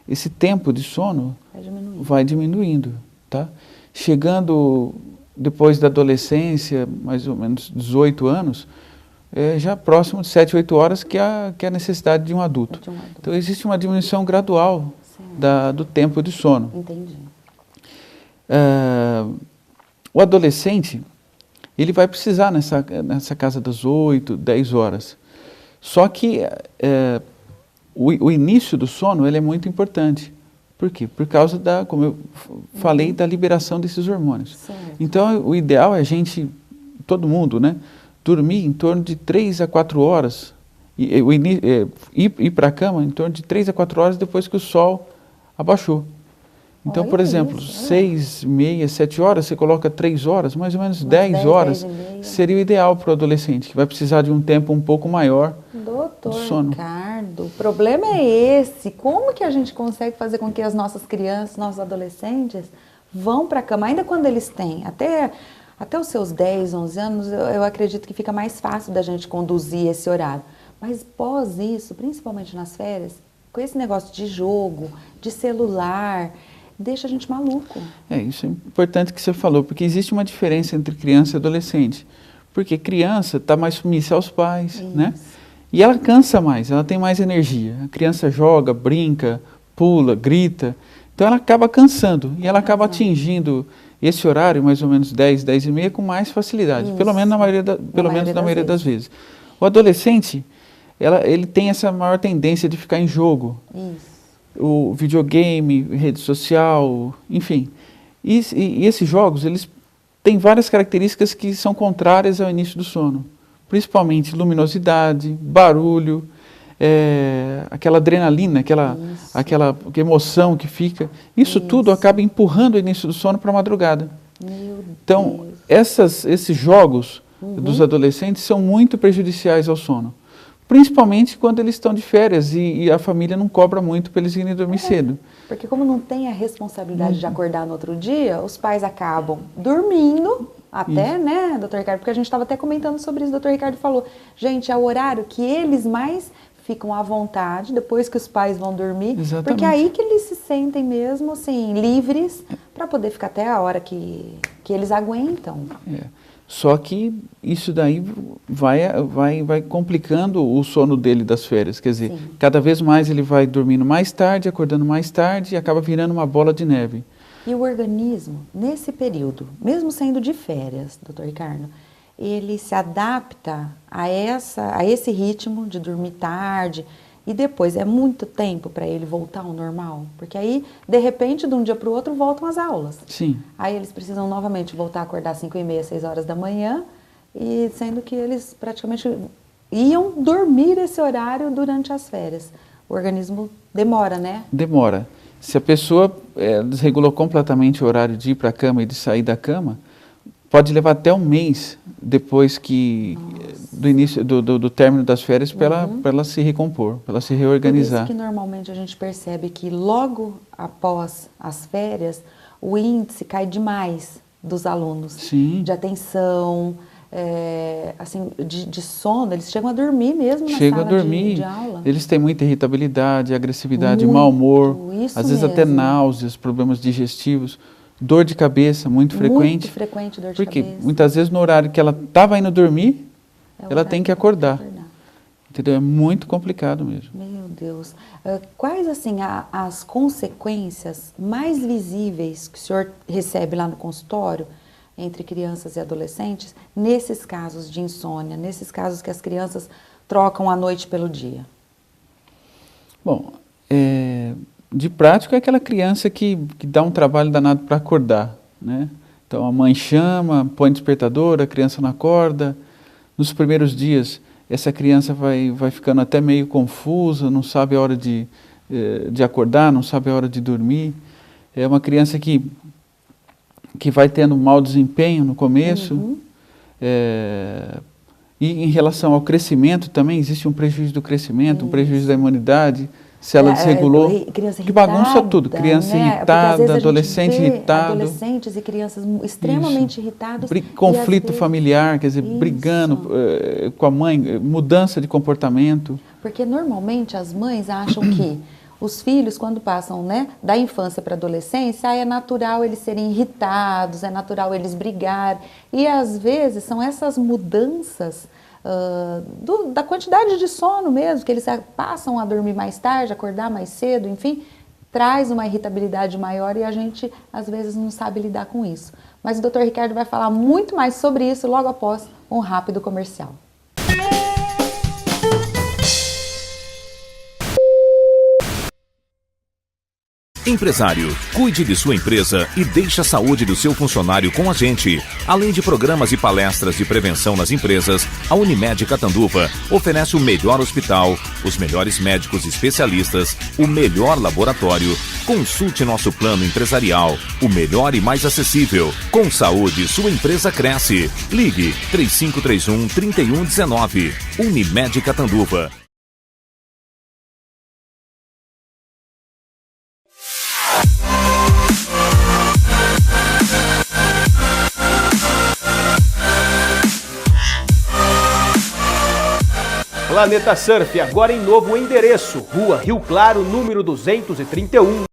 esse tempo de sono vai diminuindo. Tá? Chegando depois da adolescência, mais ou menos 18 anos, já próximo de 7, 8 horas, que é a necessidade de um adulto. Então, existe uma diminuição gradual do tempo de sono. Entendi. O adolescente, ele vai precisar nessa casa das 8, 10 horas. Só que o início do sono ele é muito importante. Por quê? Por causa como eu falei, da liberação desses hormônios. Certo. Então, o ideal é todo mundo, né, dormir em torno de 3 a 4 horas, ir para a cama em torno de 3 a 4 horas depois que o sol abaixou. Então, por exemplo, 6, meia, 7 horas, você coloca 3 horas, mais ou menos 10 horas, seria o ideal para o adolescente, que vai precisar de um tempo um pouco maior de sono. Ricardo, o problema é esse. Como que a gente consegue fazer com que as nossas crianças, nossos adolescentes, vão para a cama, ainda quando eles têm, até os seus 10, 11 anos, eu acredito que fica mais fácil da gente conduzir esse horário. Mas pós isso, principalmente nas férias, com esse negócio de jogo, de celular, deixa a gente maluco. Isso é importante que você falou, porque existe uma diferença entre criança e adolescente. Porque criança está mais submissa aos pais, né? E ela cansa mais, ela tem mais energia. A criança joga, brinca, pula, grita. Então ela acaba cansando e ela acaba atingindo esse horário, mais ou menos 10, 10 e meia, com mais facilidade. Pelo menos na maioria das vezes. O adolescente, ele tem essa maior tendência de ficar em jogo. O videogame, rede social, enfim. E esses jogos, eles têm várias características que são contrárias ao início do sono. Principalmente luminosidade, barulho, aquela adrenalina, aquela emoção que fica. Isso tudo acaba empurrando o início do sono para a madrugada. Então, esses jogos dos adolescentes são muito prejudiciais ao sono. Principalmente quando eles estão de férias e a família não cobra muito para eles irem dormir cedo. Porque como não tem a responsabilidade de acordar no outro dia, os pais acabam dormindo até, né, doutor Ricardo? Porque a gente estava até comentando sobre isso, o doutor Ricardo falou, gente, é o horário que eles mais ficam à vontade, depois que os pais vão dormir, porque é aí que eles se sentem mesmo, assim, livres para poder ficar até a hora que eles aguentam. Só que isso daí vai complicando o sono dele das férias. Quer dizer, cada vez mais ele vai dormindo mais tarde, acordando mais tarde e acaba virando uma bola de neve. E o organismo, nesse período, mesmo sendo de férias, doutor Ricardo, ele se adapta a esse ritmo de dormir tarde e depois é muito tempo para ele voltar ao normal? Porque aí, de repente, de um dia para o outro, voltam as aulas. Sim. Aí eles precisam novamente voltar a acordar às 5h30, 6 horas da manhã, e sendo que eles praticamente iam dormir esse horário durante as férias. O organismo demora, né? Demora. Se a pessoa desregulou completamente o horário de ir para a cama e de sair da cama, pode levar até um mês depois do início do término das férias para ela se recompor, para ela se reorganizar. Por isso que normalmente a gente percebe que logo após as férias o índice cai demais dos alunos. Sim. De atenção, assim, de sono, eles chegam a dormir mesmo na sala de aula. Eles têm muita irritabilidade, agressividade, mau humor, às vezes até náuseas, problemas digestivos. Dor de cabeça, muito frequente. Muito frequente dor de Porque cabeça. muitas vezes no horário que ela estava indo dormir, ela tem que acordar. Entendeu? É muito complicado mesmo. Meu Deus. Quais, assim, as consequências mais visíveis que o senhor recebe lá no consultório entre crianças e adolescentes, nesses casos de insônia, nesses casos que as crianças trocam a noite pelo dia? Bom, de prática é aquela criança que dá um trabalho danado para acordar, né? Então a mãe chama, põe despertador, a criança não acorda. Nos primeiros dias, essa criança vai ficando até meio confusa, não sabe a hora de acordar, não sabe a hora de dormir. É uma criança que vai tendo mau desempenho no começo. E em relação ao crescimento também, existe um prejuízo do crescimento, um prejuízo da imunidade. Se ela desregulou, que bagunça tudo. Criança irritada, adolescente irritado. Adolescentes e crianças extremamente irritados. Conflito familiar, quer dizer, brigando com a mãe, mudança de comportamento. Porque normalmente as mães acham que os filhos, quando passam, né, da infância para a adolescência, é natural eles serem irritados, é natural eles brigarem. E às vezes são essas mudanças da quantidade de sono mesmo, que eles passam a dormir mais tarde, acordar mais cedo, enfim, traz uma irritabilidade maior e a gente às vezes não sabe lidar com isso. Mas o Dr. Ricardo vai falar muito mais sobre isso logo após um rápido comercial. Empresário, cuide de sua empresa e deixe a saúde do seu funcionário com a gente. Além de programas e palestras de prevenção nas empresas, a Unimed Catanduva oferece o melhor hospital, os melhores médicos especialistas, o melhor laboratório. Consulte nosso plano empresarial, o melhor e mais acessível. Com saúde, sua empresa cresce. Ligue 3531-3119. Unimed Catanduva. Planeta Surf, agora em novo endereço, Rua Rio Claro, número 231.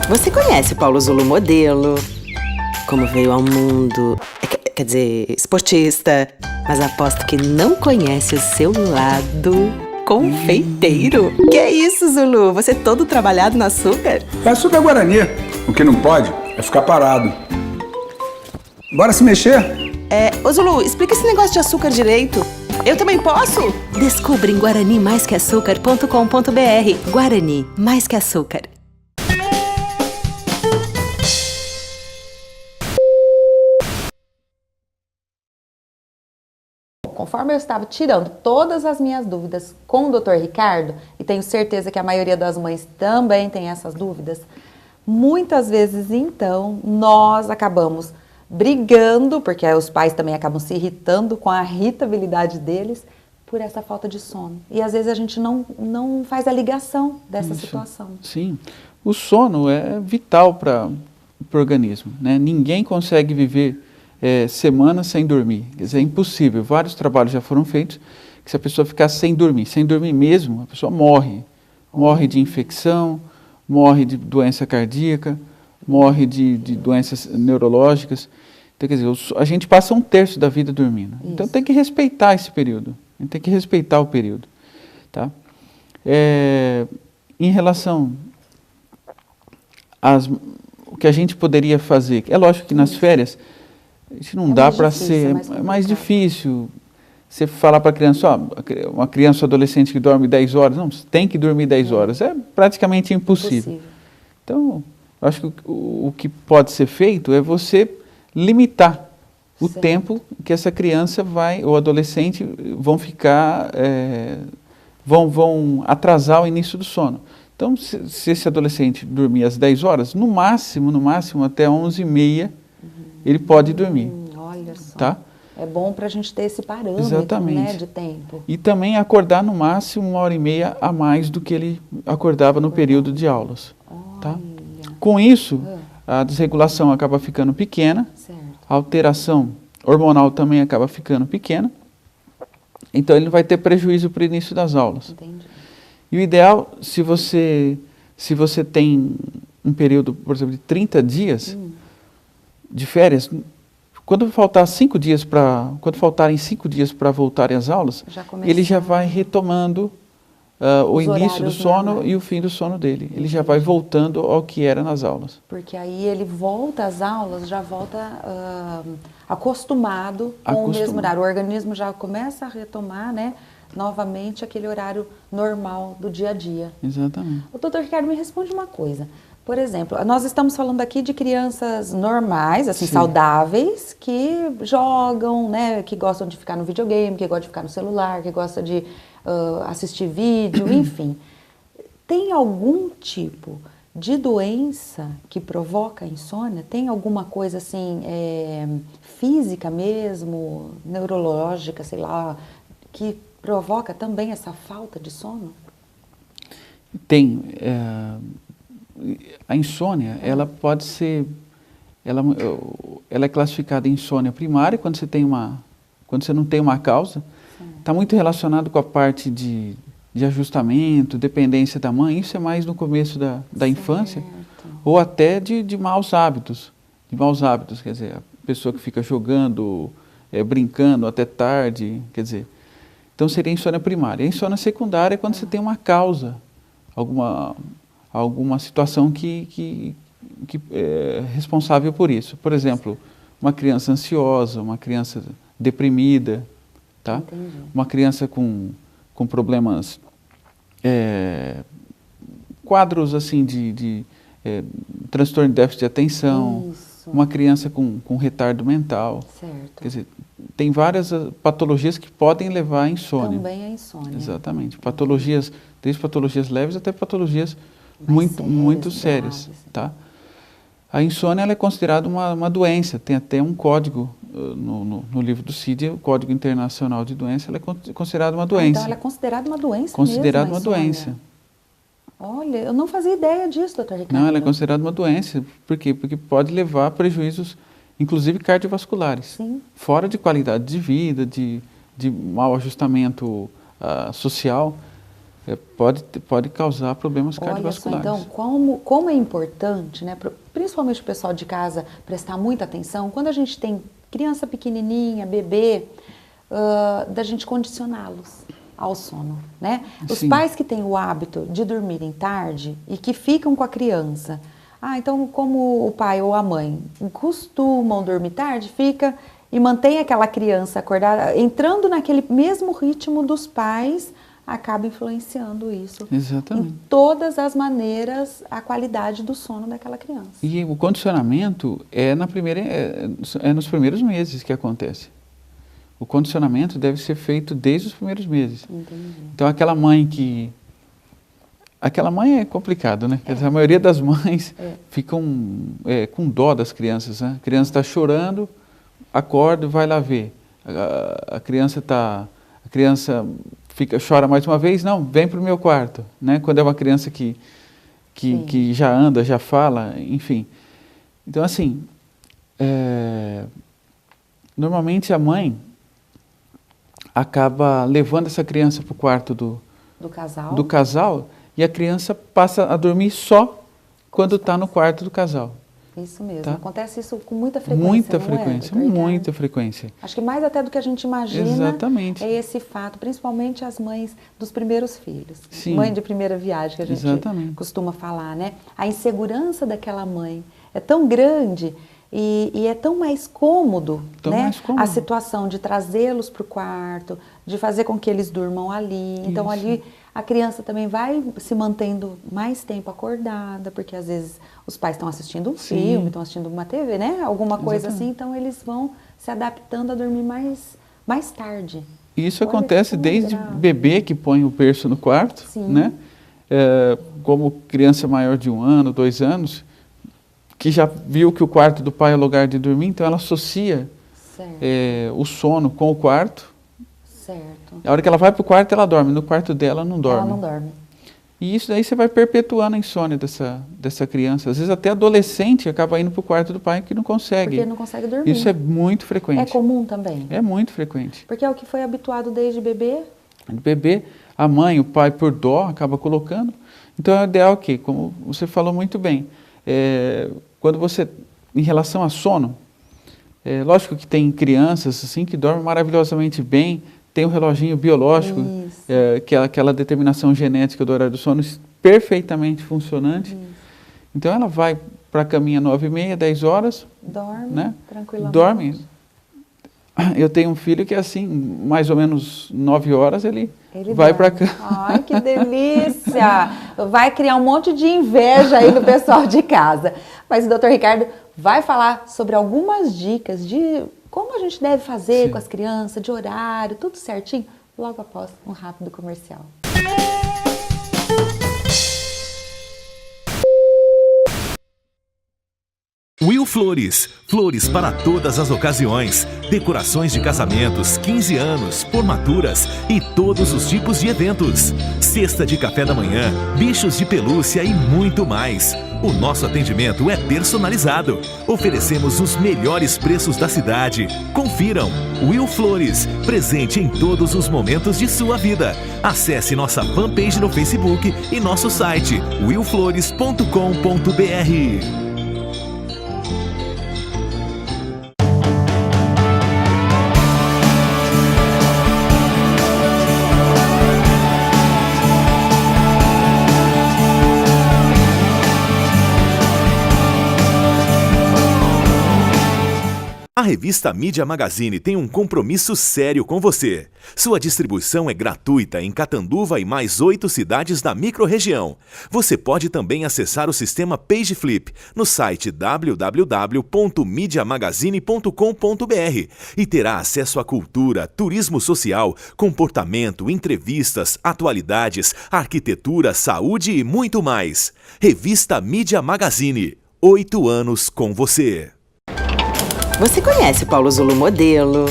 Você conhece o Paulo Zulu modelo, como veio ao mundo, quer dizer, esportista, mas aposto que não conhece o seu lado confeiteiro. Que é isso, Zulu? Você todo trabalhado no açúcar? É açúcar Guarani. O que não pode é ficar parado. Bora se mexer? Ô Zulu, explica esse negócio de açúcar direito. Eu também posso? Descubra em guaranimaisqueaçúcar.com.br. Guarani, mais que açúcar. Conforme eu estava tirando todas as minhas dúvidas com o Dr. Ricardo, e tenho certeza que a maioria das mães também tem essas dúvidas, muitas vezes, então, nós acabamos brigando, porque os pais também acabam se irritando com a irritabilidade deles, por essa falta de sono. E às vezes a gente não faz a ligação dessa situação. Sim. O sono é vital para o organismo, né? Ninguém consegue viver semanas sem dormir. Quer dizer, é impossível. Vários trabalhos já foram feitos que se a pessoa ficar sem dormir mesmo, a pessoa morre. Morre de infecção, morre de doença cardíaca, morre de doenças neurológicas. Então, quer dizer, a gente passa 1/3 da vida dormindo. Isso. Então tem que respeitar esse período. A gente tem que respeitar o período. Tá? Em relação o que a gente poderia fazer, é lógico que nas férias a gente não dá para ser, é mais difícil você falar para a criança, uma criança ou adolescente que dorme 10 horas, não, você tem que dormir 10 horas, é praticamente impossível. Então, eu acho que o que pode ser feito é você limitar o tempo que essa criança ou adolescente vão ficar, vão atrasar o início do sono. Então, se esse adolescente dormir às 10 horas, no máximo até 11h30, ele pode dormir. Olha só. Tá? É bom para a gente ter esse parâmetro, né, de tempo. E também acordar no máximo 1h30 a mais do que ele acordava no período de aulas. Tá? Com isso, a desregulação acaba ficando pequena, a alteração hormonal também acaba ficando pequena, então ele não vai ter prejuízo para o início das aulas. Entendi. E o ideal, se você tem um período, por exemplo, de 30 dias de férias, quando faltarem 5 dias para voltarem às aulas, ele já vai retomando o início do sono e o fim do sono dele. Entendi. Ele já vai voltando ao que era nas aulas. Porque aí ele volta às aulas, já volta acostumado com o mesmo horário. O organismo já começa a retomar, né, novamente aquele horário normal do dia a dia. Exatamente. O doutor Ricardo, me responde uma coisa. Por exemplo, nós estamos falando aqui de crianças normais, assim, saudáveis, que jogam, né, que gostam de ficar no videogame, que gostam de ficar no celular, que gostam de assistir vídeo, enfim. Tem algum tipo de doença que provoca insônia? Tem alguma coisa assim, física mesmo, neurológica, sei lá, que provoca também essa falta de sono? Tem. A insônia, ela pode ser, ela é classificada em insônia primária quando você não tem uma causa. Está muito relacionado com a parte de ajustamento, dependência da mãe. Isso é mais no começo da infância, ou até de maus hábitos. De maus hábitos, quer dizer, a pessoa que fica jogando, brincando até tarde, quer dizer. Então seria a insônia primária. A insônia secundária é quando você tem uma causa, alguma situação que é responsável por isso. Por exemplo, uma criança ansiosa, uma criança deprimida, tá? Uma criança com problemas, quadros assim de transtorno de déficit de atenção, uma criança com retardo mental. Certo. Quer dizer, tem várias patologias que podem levar à insônia. Também a insônia. Exatamente. Patologias, desde patologias leves até patologias Mais muito sérias, sérias. graves. Tá? A insônia ela é considerada uma doença, tem até um código no livro do CID, o Código Internacional de Doença, ela é considerada uma doença. Então ela é considerada uma doença Considerada mesmo, uma a insônia? doença. Olha, eu não fazia ideia disso, doutor Ricardo. Não, ela é considerada uma doença. Por quê? Porque pode levar a prejuízos, inclusive cardiovasculares. Sim. Fora de qualidade de vida, de mau ajustamento social, pode causar problemas Olha só, cardiovasculares. então, como é importante, né, principalmente o pessoal de casa, prestar muita atenção, quando a gente tem criança pequenininha, bebê, da gente condicioná-los ao sono, né? Os Sim. pais que têm o hábito de dormirem tarde e que ficam com a criança, então como o pai ou a mãe costumam dormir tarde, fica e mantém aquela criança acordada, entrando naquele mesmo ritmo dos pais, acaba influenciando isso. Exatamente. Em todas as maneiras, a qualidade do sono daquela criança. E o condicionamento é nos primeiros meses que acontece. O condicionamento deve ser feito desde os primeiros meses. Entendi. Então aquela mãe é complicado, né? Quer dizer, a maioria das mães ficam com dó das crianças, né? A criança está chorando, acorda e vai lá ver. A criança chora mais uma vez, não, vem para o meu quarto, né? Quando é uma criança que já anda, já fala, enfim. Então assim, normalmente a mãe acaba levando essa criança para o quarto do casal e a criança passa a dormir só quando está no quarto do casal. Isso mesmo. Tá? Acontece isso com muita frequência, Muita não frequência, doutor Ricardo? muita frequência. Acho que mais até do que a gente imagina. Exatamente. É esse fato, principalmente as mães dos primeiros filhos. Sim. Mãe de primeira viagem, que a gente Exatamente. costuma falar, né? A insegurança daquela mãe é tão grande e é tão mais cômodo, né? Mais cômodo. A situação de trazê-los para o quarto, de fazer com que eles durmam ali. Então, Isso. ali a criança também vai se mantendo mais tempo acordada, porque às vezes os pais estão assistindo um Sim. filme, estão assistindo uma TV, né? Alguma coisa Exatamente. assim, então eles vão se adaptando a dormir mais tarde. E isso Olha, acontece tão desde grave. bebê que põe o berço no quarto, Sim. né? Como criança maior de 1 ano, 2 anos, que já viu que o quarto do pai é o lugar de dormir, então ela associa Certo, o sono com o quarto. certo. A hora que ela vai para o quarto, ela dorme. No quarto dela, não dorme. Ela não dorme. E isso daí você vai perpetuando a insônia dessa criança. Às vezes até adolescente acaba indo para o quarto do pai porque não consegue. Porque não consegue dormir. Isso é muito frequente. É comum também. É muito frequente. Porque é o que foi habituado desde bebê. O bebê, a mãe, o pai, por dó, acaba colocando. Então é o ideal que, como você falou muito bem, quando você, em relação a sono, lógico que tem crianças assim que dormem maravilhosamente bem, tem um reloginho biológico, que é aquela determinação genética do horário do sono perfeitamente funcionante. Então ela vai para a caminha 9h30, 10 horas, Dorme, né? tranquilamente. Dorme. Eu tenho um filho que é assim, mais ou menos 9 horas ele vai para dorme. cama. Ai, que delícia! Vai criar um monte de inveja aí no pessoal de casa. Mas o doutor Ricardo vai falar sobre algumas dicas de como a gente deve fazer Sim. com as crianças, de horário, tudo certinho, logo após um rápido comercial. Will Flores. Flores para todas as ocasiões. Decorações de casamentos, 15 anos, formaturas e todos os tipos de eventos. Cesta de café da manhã, bichos de pelúcia e muito mais. O nosso atendimento é personalizado. Oferecemos os melhores preços da cidade. Confiram. Will Flores. Presente em todos os momentos de sua vida. Acesse nossa fanpage no Facebook e nosso site willflores.com.br. A revista Mídia Magazine tem um compromisso sério com você. Sua distribuição é gratuita em Catanduva e mais 8 cidades da microrregião. Você pode também acessar o sistema PageFlip no site www.mediamagazine.com.br e terá acesso à cultura, turismo social, comportamento, entrevistas, atualidades, arquitetura, saúde e muito mais. Revista Mídia Magazine. 8 anos com você. Você conhece o Paulo Zulu modelo,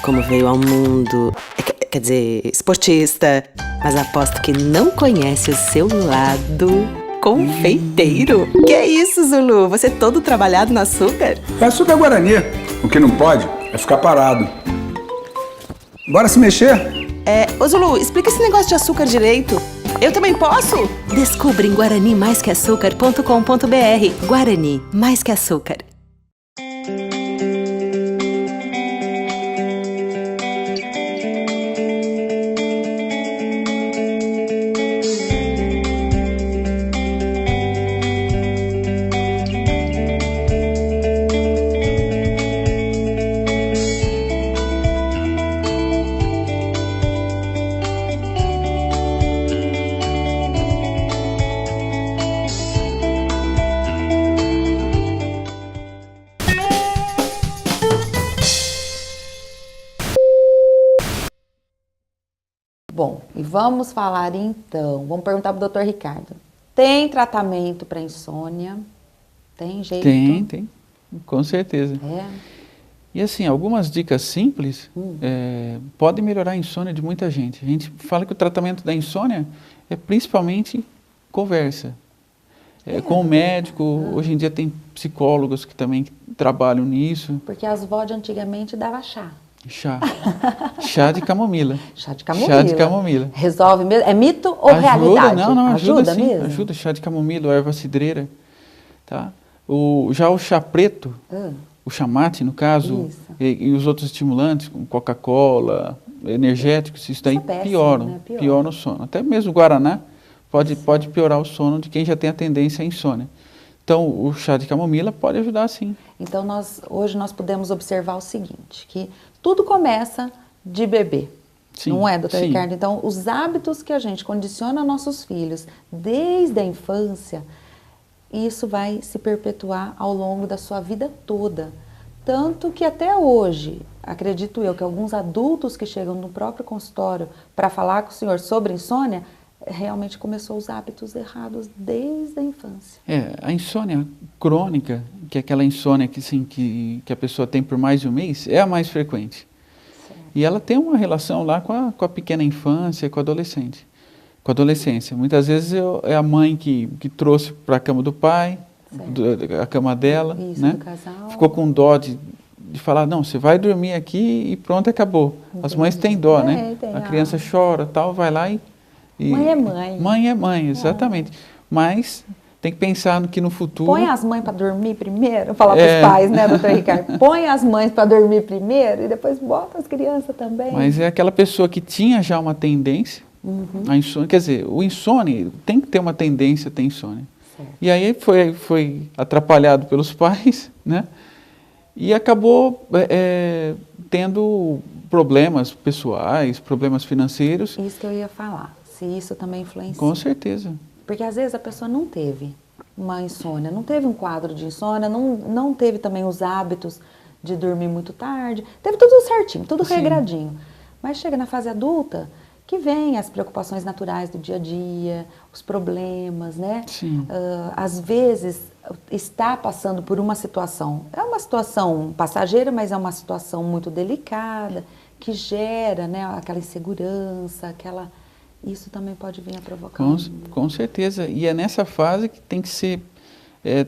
como veio ao mundo, quer dizer, esportista, mas aposto que não conhece o seu lado confeiteiro. Que é isso, Zulu? Você todo trabalhado no açúcar? É açúcar Guarani. O que não pode é ficar parado. Bora se mexer? Ô Zulu, explica esse negócio de açúcar direito. Eu também posso? Descubra em guaranimaisqueaçúcar.com.br. Guarani, mais que açúcar. Bom, e vamos falar então, vamos perguntar para o Dr. Ricardo. Tem tratamento para insônia? Tem jeito? Tem, com certeza. É. E assim, algumas dicas simples podem melhorar a insônia de muita gente. A gente fala que o tratamento da insônia é principalmente conversa. Com o médico, hoje em dia tem psicólogos que também trabalham nisso. Porque as vó de antigamente dava chá. Chá de camomila. Chá de camomila. Chá de camomila. Resolve mesmo? É mito ou realidade? Não, ajuda sim, mesmo? ajuda. Chá de camomila, erva cidreira, tá? Já o chá preto, o chamate no caso, e os outros estimulantes, como Coca-Cola, energéticos, isso daí pioram, né? pioram o sono. Até mesmo o guaraná pode piorar o sono de quem já tem a tendência à insônia. Então, o chá de camomila pode ajudar sim. Então, hoje nós podemos observar o seguinte, que tudo começa de bebê, não é, doutor Ricardo? Então, os hábitos que a gente condiciona nossos filhos desde a infância, isso vai se perpetuar ao longo da sua vida toda. Tanto que até hoje, acredito eu, que alguns adultos que chegam no próprio consultório para falar com o senhor sobre insônia, realmente começou os hábitos errados desde a infância. A insônia crônica, que é aquela insônia que a pessoa tem por mais de um mês, é a mais frequente. Certo. E ela tem uma relação lá com a pequena infância, com a adolescência. Muitas vezes é a mãe que trouxe para a cama do pai, a cama dela, né? Do casal. Ficou com dó de falar, não, você vai dormir aqui e pronto, acabou. Entendi. As mães têm dó, né? A criança chora, tal, vai lá e mãe é mãe. Mãe é mãe, exatamente. Mas tem que pensar que no futuro... Põe as mães para dormir primeiro, falar para os pais, né, doutor Ricardo? Põe as mães para dormir primeiro e depois bota as crianças também. Mas é aquela pessoa que tinha já uma tendência à insônia. Quer dizer, o insônia tem que ter uma tendência a ter insônia. Certo. E aí foi atrapalhado pelos pais, né? E acabou tendo problemas pessoais, problemas financeiros. Isso que eu ia falar. Se isso também influencia. Com certeza. Porque às vezes a pessoa não teve uma insônia, não teve um quadro de insônia, não teve também os hábitos de dormir muito tarde, teve tudo certinho, tudo regradinho. Mas chega na fase adulta, que vem as preocupações naturais do dia a dia, os problemas, né? Às vezes está passando por uma situação, é uma situação passageira, mas é uma situação muito delicada, que gera, né, aquela insegurança, isso também pode vir a provocar. Com certeza. E é nessa fase que tem que ser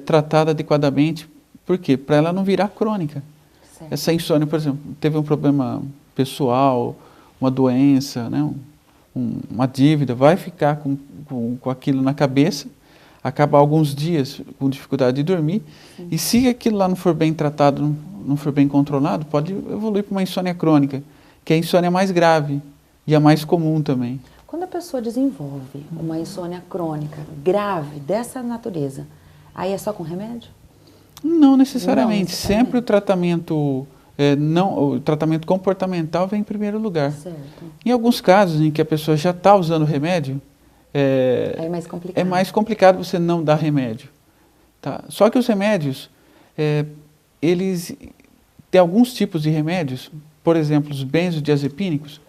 tratada adequadamente. Por quê? Para ela não virar crônica. Certo. Essa insônia, por exemplo, teve um problema pessoal, uma doença, né, uma dívida, vai ficar com aquilo na cabeça, acabar alguns dias com dificuldade de dormir. Sim. E se aquilo lá não for bem tratado, não for bem controlado, pode evoluir para uma insônia crônica, que é a insônia mais grave e a mais comum também. Quando a pessoa desenvolve uma insônia crônica grave dessa natureza, aí é só com remédio? Não necessariamente. Não, Sempre o tratamento, o tratamento comportamental vem em primeiro lugar. Certo. Em alguns casos em que a pessoa já está usando o remédio, É mais complicado. é mais complicado você não dar remédio. Tá? Só que os remédios, eles têm alguns tipos de remédios, por exemplo, os benzodiazepínicos,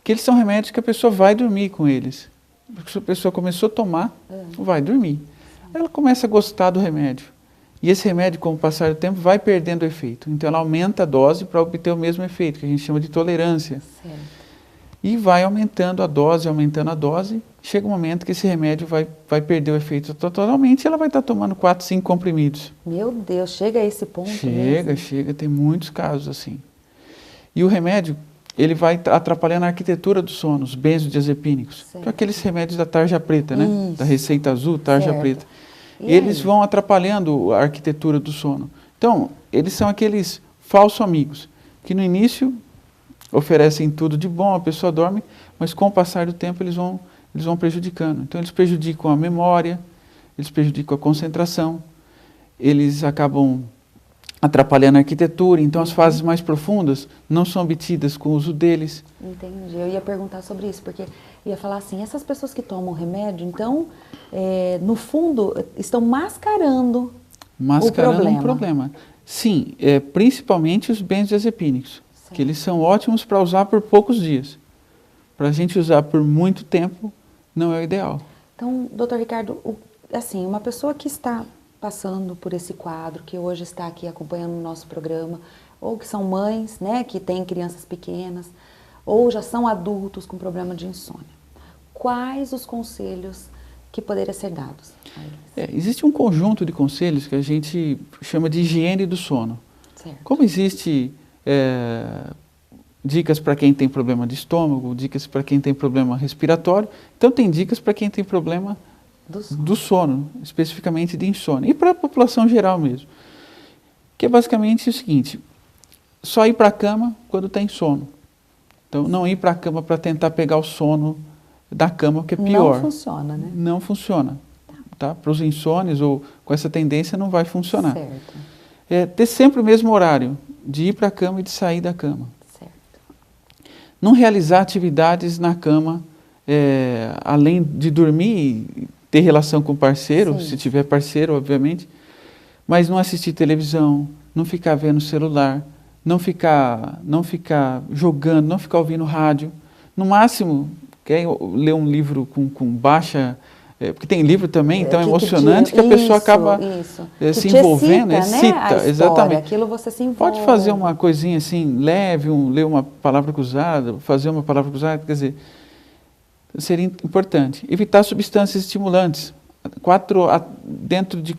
que eles são remédios que a pessoa vai dormir com eles. Porque se a pessoa começou a tomar, vai dormir. Ela começa a gostar do remédio. E esse remédio, com o passar do tempo, vai perdendo o efeito. Então ela aumenta a dose para obter o mesmo efeito, que a gente chama de tolerância. Certo. E vai aumentando a dose, chega um momento que esse remédio vai perder o efeito totalmente e ela vai estar tomando 4, 5 comprimidos. Meu Deus, chega a esse ponto mesmo? Chega, tem muitos casos assim. E o remédio, ele vai atrapalhando a arquitetura do sono, os benzodiazepínicos. Então, aqueles remédios da tarja preta, né? Isso. Da receita azul, tarja Certo. preta. E Eles aí? vão atrapalhando a arquitetura do sono. Então, eles são aqueles falsos amigos, que no início oferecem tudo de bom, a pessoa dorme, mas com o passar do tempo eles vão prejudicando. Então, eles prejudicam a memória, eles prejudicam a concentração, eles acabam atrapalhando a arquitetura, então as fases mais profundas não são obtidas com o uso deles. Entendi. Eu ia perguntar sobre isso, porque ia falar assim, essas pessoas que tomam remédio, então, no fundo, estão mascarando o problema. Sim, principalmente os benzodiazepínicos, que eles são ótimos para usar por poucos dias. Para a gente usar por muito tempo, não é o ideal. Então, doutor Ricardo, assim, uma pessoa que está passando por esse quadro, que hoje está aqui acompanhando o nosso programa, ou que são mães, né, que têm crianças pequenas, ou já são adultos com problema de insônia, quais os conselhos que poderiam ser dados a eles? Existe um conjunto de conselhos que a gente chama de higiene do sono. Certo. Como existe dicas para quem tem problema de estômago, dicas para quem tem problema respiratório, então tem dicas para quem tem problema do sono, especificamente de insônia, e para a população geral mesmo. Que é basicamente o seguinte, só ir para a cama quando tem sono. Então, não ir para a cama para tentar pegar o sono da cama, que é pior. Não funciona, né? Não funciona. Tá? Para os insônios ou com essa tendência não vai funcionar. Certo. Ter sempre o mesmo horário, de ir para a cama e de sair da cama. Certo. Não realizar atividades na cama, além de dormir e ter relação com o parceiro, Sim. se tiver parceiro, obviamente, mas não assistir televisão, não ficar vendo celular, não ficar jogando, não ficar ouvindo rádio. No máximo, quer ler um livro com baixa... porque tem livro também tão emocionante que a pessoa acaba se envolvendo. Excita, exatamente. Aquilo você se envolve. Pode fazer uma coisinha assim, leve, ler uma palavra cruzada, fazer uma palavra cruzada, quer dizer, seria importante. Evitar substâncias estimulantes. Dentro de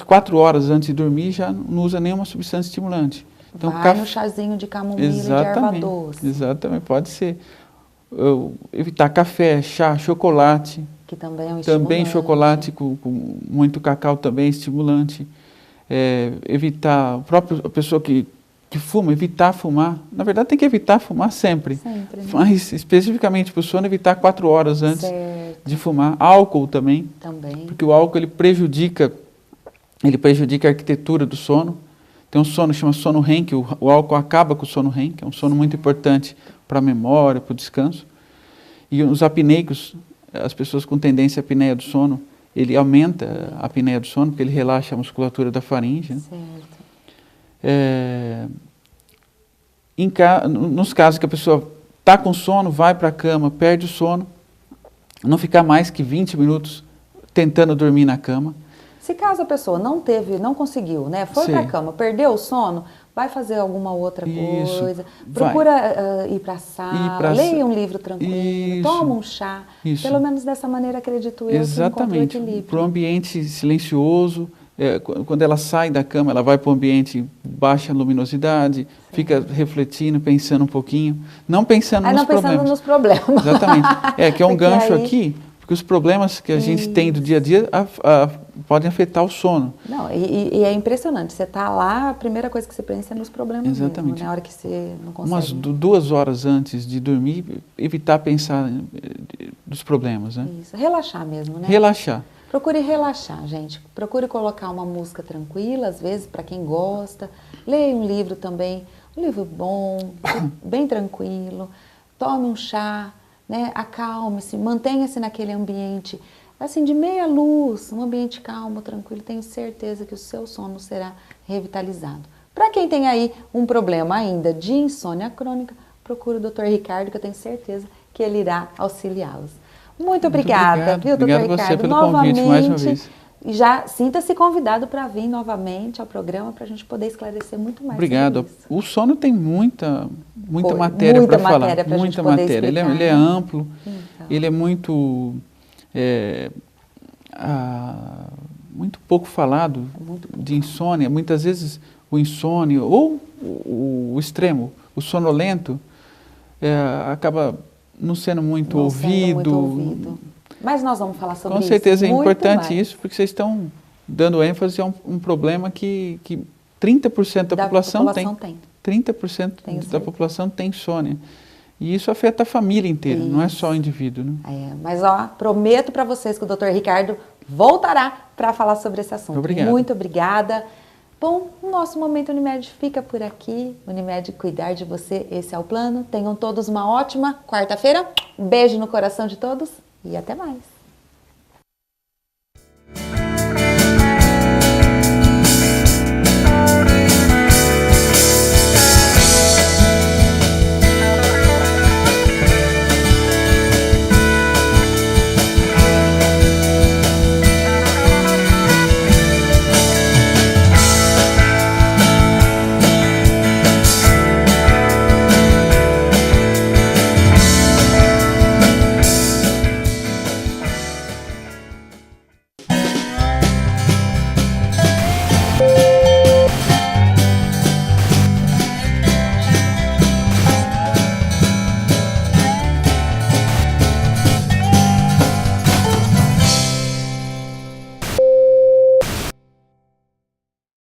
4 horas antes de dormir, já não usa nenhuma substância estimulante. Então, vai no chazinho de camomila e de erva doce. Exatamente, pode ser. Evitar café, chá, chocolate. Que também é um estimulante. Também chocolate com muito cacau também é estimulante. Evitar, a pessoa que fuma, evitar fumar. Na verdade, tem que evitar fumar sempre. Sempre, né? Mas, especificamente para o sono, evitar 4 horas antes de fumar. Álcool também. Também. Porque o álcool ele prejudica a arquitetura do sono. Tem um sono que chama sono REM, que o álcool acaba com o sono REM, que é um sono muito importante para a memória, para o descanso. E os apneicos, as pessoas com tendência à apneia do sono, ele aumenta a apneia do sono, porque ele relaxa a musculatura da faringe. Né? Certo. Nos casos que a pessoa está com sono, vai para a cama, perde o sono, não ficar mais que 20 minutos tentando dormir na cama. Se caso a pessoa não conseguiu, né? Foi para a cama, perdeu o sono, vai fazer alguma outra coisa, procura ir para a sala, leia um livro tranquilo, toma um chá. Pelo menos dessa maneira, acredito eu, que encontra o equilíbrio. Para um ambiente silencioso, quando ela sai da cama, ela vai para um ambiente de baixa luminosidade, fica refletindo, pensando um pouquinho, não pensando nos problemas. Exatamente. Que é um gancho aqui, porque os problemas que a gente tem do dia a dia podem afetar o sono. Não, e é impressionante. Você está lá, a primeira coisa que você pensa é nos problemas. Exatamente. Mesmo, na hora que você não consegue. Umas 2 horas antes de dormir, evitar pensar dos problemas. Né? Isso, relaxar mesmo, né? Relaxar. Procure relaxar, gente. Procure colocar uma música tranquila, às vezes, para quem gosta. Leia um livro também, um livro bom, bem tranquilo. Tome um chá, né? Acalme-se, mantenha-se naquele ambiente, assim, de meia luz, um ambiente calmo, tranquilo. Tenho certeza que o seu sono será revitalizado. Para quem tem aí um problema ainda de insônia crônica, procure o Dr. Ricardo, que eu tenho certeza que ele irá auxiliá-los. Muito obrigada, viu, doutor Ricardo? Obrigado você pelo convite mais uma vez. E já sinta-se convidado para vir novamente ao programa para a gente poder esclarecer muito mais. Obrigado. Sobre isso. O sono tem muita matéria para falar. Muita matéria. Ele é amplo, Então. ele é muito pouco falado de insônia. Muitas vezes o insônia ou o extremo, o sonolento, acaba não sendo muito ouvido. Mas nós vamos falar sobre isso. Com certeza é muito importante mais. isso, porque vocês estão dando ênfase a um problema que 30% da população tem. 30% da população tem insônia. E isso afeta a família inteira, não é só o indivíduo. Né? Mas prometo para vocês que o Dr. Ricardo voltará para falar sobre esse assunto. Obrigado. Muito obrigada. Bom, o nosso Momento Unimed fica por aqui. Unimed, cuidar de você, esse é o plano. Tenham todos uma ótima quarta-feira. Um beijo no coração de todos e até mais.